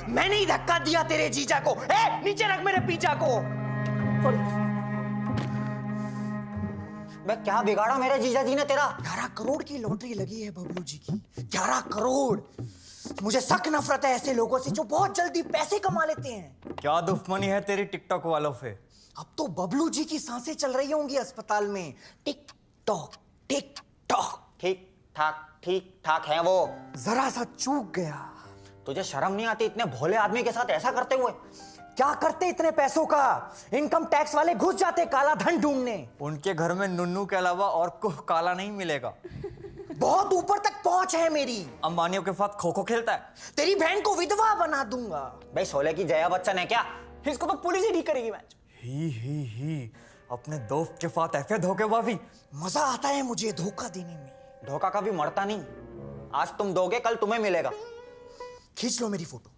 मैंने ही धक्का दिया तेरे जीजा को। ए, नीचे रख मेरे पीछा को। बे क्या बिगाड़ा मेरे जीजा जी ने तेरा? 11 करोड़ की लॉटरी लगी है बबलू जी की। 11 करोड़। मुझे सख्त नफरत है ऐसे लोगों से जो बहुत जल्दी पैसे कमा लेते हैं। क्या दुश्मनी है तेरी टिकटॉक वालों से? अब तो बबलू जी की सांसें चल रही होंगी अस्पताल में। Tick tock tick tock. ठीक ठाक है वो। जरा सा चूक गया। तुझे शर्म नहीं आती इतने भोले आदमी के साथ ऐसा करते हुए? क्या करते इतने पैसों का? इनकम टैक्स वाले घुस जाते काला धन ढूंढने। उनके घर में नुन्नू के अलावा और कुछ काला नहीं मिलेगा। बहुत ऊपर तक पहुंच है मेरी। अंबानियों के साथ खो खो खेलता है। तेरी बहन को विधवा बना दूंगा। भाई शोले की जया बच्चन है क्या? इसको तो पुलिस ही ठीक करेगी मैच। ही अपने दोस्त के साथ ऐसे धोखेबाजी। मजा आता है मुझे धोखा देने में। धोखा कभी मरता नहीं। आज तुम दोगे कल तुम्हें मिलेगा। खींच लो मेरी फोटो,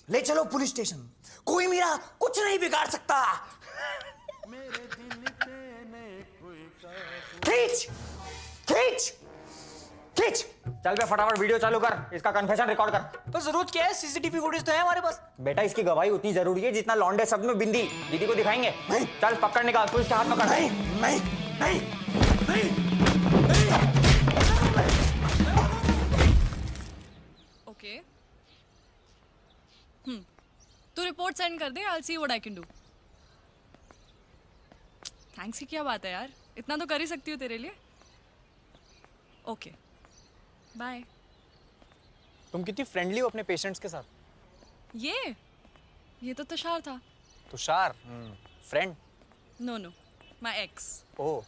ले चलो पुलिस स्टेशन। कोई मेरा कुछ नहीं बिगाड़ सकता। खींच खींच खींच। चल बे फटाफट वीडियो चालू कर, इसका कन्फेशन रिकॉर्ड कर। तो जरूरत क्या है, सीसीटीवी फुटेज तो है हमारे पास। बेटा इसकी गवाही उतनी जरूरी है जितना लौंडे शब्द में बिंदी। दीदी को दिखाएंगे। नहीं। चल पकड़ निकाल, तू इसके हाथ पकड़। नहीं नहीं नहीं नहीं। ओके तू रिपोर्ट सेंड कर दे। I will see what I can do. Thanks की क्या बात है यार, इतना तो कर ही सकती हूँ तेरे लिए। Okay bye. तुम कितनी फ्रेंडली हो अपने पेशेंट्स के साथ। ये तो तुषार था। Tushar friend? No my ex. Oh.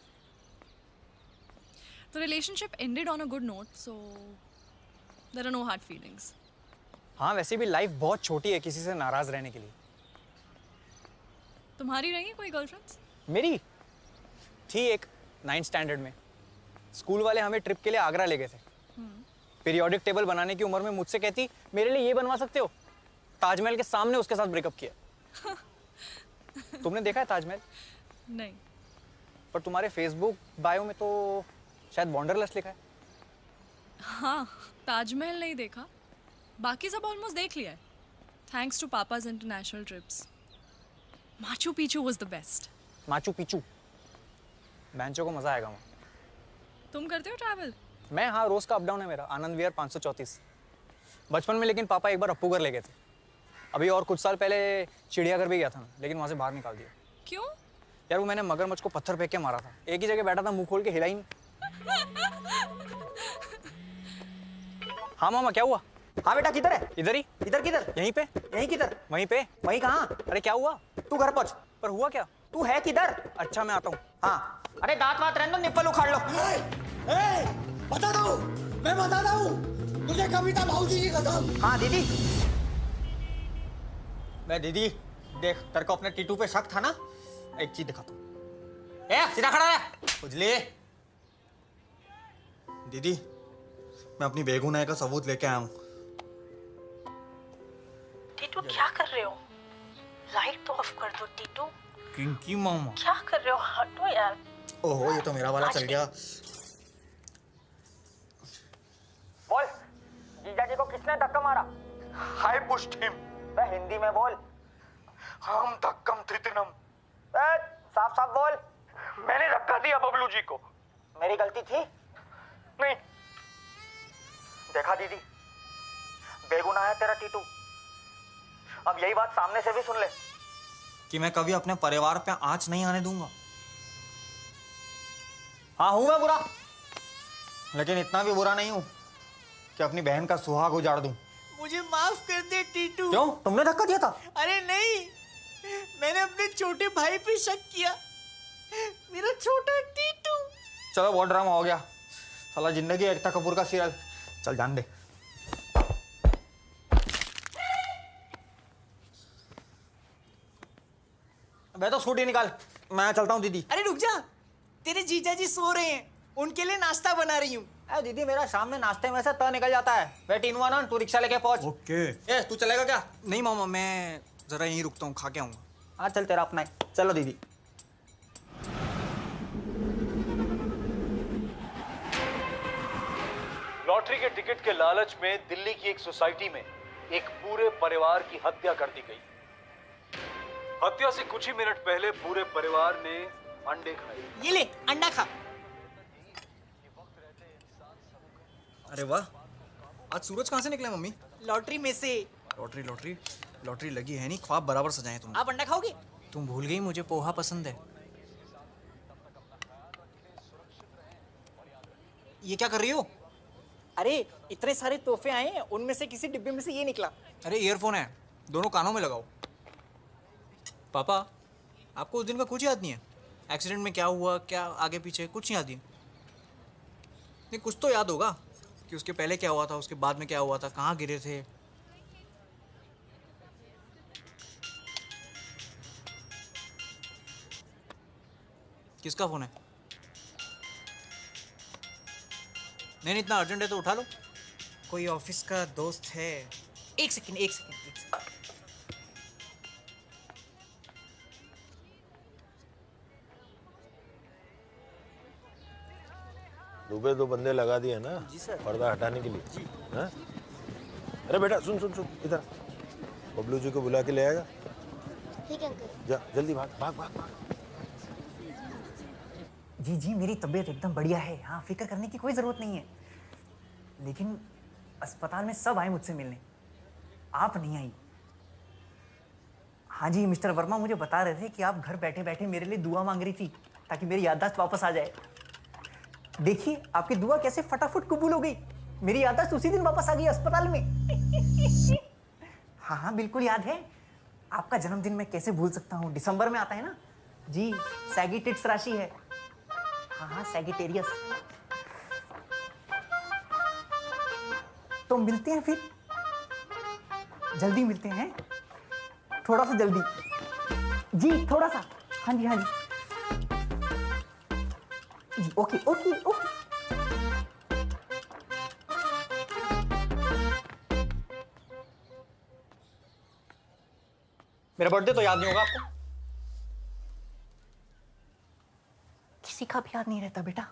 The relationship ended on a good note, so there are no hard feelings. हाँ वैसे भी लाइफ बहुत छोटी है किसी से नाराज रहने के लिए। तुम्हारी रही है कोई गर्लफ्रेंड्स? मेरी थी एक 9th स्टैंडर्ड में। स्कूल वाले हमें ट्रिप के लिए आगरा ले गए थे। पीरियोडिक टेबल बनाने की उम्र में मुझसे कहती मेरे लिए ये बनवा सकते हो। ताजमहल के सामने उसके साथ ब्रेकअप किया। तुमने देखा है ताजमहल? नहीं। पर तुम्हारे फेसबुक बायो में तो शायद बॉन्डरलेस लिखा है। हाँ ताजमहल नहीं देखा, बाकी सब ऑलमोस्ट देख लिया है thanks to papa's international trips. Machu Picchu was the best. Machu Picchu बैंचो को मजा आएगा वहाँ। तुम करते हो ट्रैवल? मैं हाँ रोज का अप डाउन है मेरा। आनंद विहार 534 बचपन में, लेकिन पापा एक बार अप्पूगर ले गए थे। अभी और कुछ साल पहले चिड़ियाघर भी गया था, लेकिन वहाँ से बाहर निकाल दिया। क्यों? यार वो मैंने मगरमच्छ को पत्थर फेंक के मारा था। एक ही जगह बैठा था, मुंह खोल के हिला ही नहीं। हाँ मामा क्या हुआ? हाँ बेटा किधर है? इधर ही। इधर किधर? यहीं पे। यहीं किधर? वहीं पे। वहीं कहाँ? अरे क्या हुआ? तू घर पहुंच। पर हुआ क्या? तू है किधर? अच्छा मैं आता हूँ। हाँ अरे दांत वात रहने दो, निप्पल उखाड़ लो। बताता हूँ, मैं बताता हूँ तुझे कविता भाऊजी की कसम। हाँ दीदी। मैं दीदी देख, तेरे को अपने टीटू पे शक था ना, एक चीज दिखाता हूँ। सीधा खड़ा रह। उजली दीदी, मैं अपनी बेगुनाही का सबूत लेके आया हूँ। टीटू क्या कर रहे हो? लाइट तो ऑफ कर दो टीटू। किंकी मामा क्या कर रहे हो? हटो यार। ओहो ये तो मेरा वाला चल गया। बोल जीजा जी को किसने धक्का मारा? हाय पुष्टिम। हिंदी में बोल। हम धक्कम त्रितनम। साफ साफ बोल। मैंने धक्का दिया बबलू जी को। मेरी गलती थी? नहीं। देखा दीदी, बेगुनाह है तेरा टीटू। अब यही बात सामने से भी सुन ले कि मैं कभी अपने परिवार पे आंच नहीं आने दूंगा। हाँ हूं मैं बुरा, लेकिन इतना भी बुरा नहीं हूं कि अपनी बहन का सुहाग उजाड़ दूं। मुझे माफ कर दे टीटू। क्यों? तुमने धक्का दिया था? अरे नहीं, मैंने अपने छोटे भाई पे शक किया, मेरा छोटा टीटू। चलो बहुत ड्रामा हो गया, साला जिंदगी एकता कपूर का सीरियल। चल जान दे। मैं तो स्कूटी निकाल, मैं चलता हूँ दीदी। अरे रुक जा, तेरे जीजा जी सो रहे हैं, उनके लिए नाश्ता बना रही हूँ। अरे दीदी मेरा शाम में नाश्ते में से निकल जाता है। वेट इन वन, तू रिक्शा लेके पहुंच। ओके। ए तू चलेगा क्या? नहीं मामा, मैं जरा यहीं रुकता हूँ, खा के आऊंगा। हाँ चल, तेरा अपना है। चलो दीदी। लॉटरी के टिकट के लालच में दिल्ली की एक सोसाइटी में एक पूरे परिवार की हत्या कर दी गई। हत्या से कुछ ही मिनट पहले पूरे परिवार ने अंडे खाए। ये ले अंडा खा। अरे वाह, आज सूरज कहाँ से निकला मम्मी? लॉटरी में से। लॉटरी लॉटरी लॉटरी लगी है नहीं, ख्वाब बराबर सजाए तुमने। आप अंडा खाओगे? तुम भूल गई मुझे पोहा पसंद है। ये क्या कर रही हो? अरे इतने सारे तोहफे आए हैं, उनमें से किसी डिब्बे में से ये निकला। अरे ईयरफोन है, दोनों कानों में लगाओ। पापा, आपको उस दिन का कुछ याद नहीं है? एक्सीडेंट में क्या हुआ, क्या आगे पीछे, कुछ नहीं याद है? नहीं कुछ तो याद होगा कि उसके पहले क्या हुआ था, उसके बाद में क्या हुआ था, कहाँ गिरे थे। किसका फोन है? नहीं इतना अर्जेंट है तो उठा लो। कोई ऑफिस का दोस्त है। एक सेकंड। दुबे दो बंदे लगा दिए ना जी सर। पर्दा हटाने के लिए जी। हाँ? अरे बेटा सुन सुन सुन इधर, बबलू जी को बुला के ले आएगा। ठीक है अंकल। जा जल्दी भाग भाग भाग भाग। जी जी मेरी तबीयत एकदम बढ़िया है, हाँ फिक्र करने की कोई ज़रूरत नहीं है। लेकिन अस्पताल में सब आए मुझसे मिलने, आप नहीं आई। हाँ जी मिस्टर वर्मा मुझे बता रहे थे कि आप घर बैठे बैठे मेरे लिए दुआ मांग रही थी ताकि मेरी याददाश्त वापस आ जाए। देखिए आपकी दुआ कैसे फटाफट कबूल हो गई, मेरी याददाश्त उसी दिन वापस आ गई अस्पताल में। हाँ हाँ बिल्कुल याद है, आपका जन्मदिन मैं कैसे भूल सकता हूँ, दिसंबर में आता है ना जी। सैगिटेट्स राशि है। हाँ हाँ सैगिटेरियस। तो मिलते हैं फिर, जल्दी मिलते हैं, थोड़ा सा जल्दी जी, थोड़ा सा। हाँ जी हाँ जी जी। Okay okay okay. मेरा बर्थडे तो याद नहीं होगा आपको? किसी का भी याद नहीं रहता बेटा।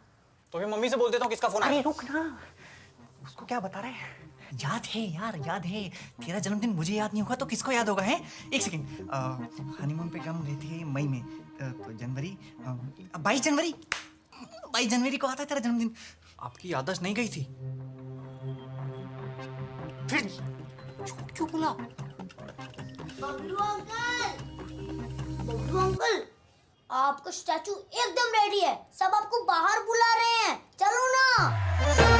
तो फिर मम्मी से बोल देता हूँ किसका फोन है। अरे रुक ना, उसको क्या बता रहे हैं? याद है यार, याद है। तेरा जन्मदिन मुझे याद नहीं होगा तो किसको याद होगा? है एक सेकंड। हनीमून पे हम गए थे मई में, तो जनवरी 22 जनवरी को आता है तेरा जन्मदिन। आपकी याददाश्त नहीं गई थी? फिर झूठ क्यों बोला? बबलू अंकल, आपका स्टैचू एकदम रेडी है, सब आपको बाहर बुला रहे हैं, चलो ना।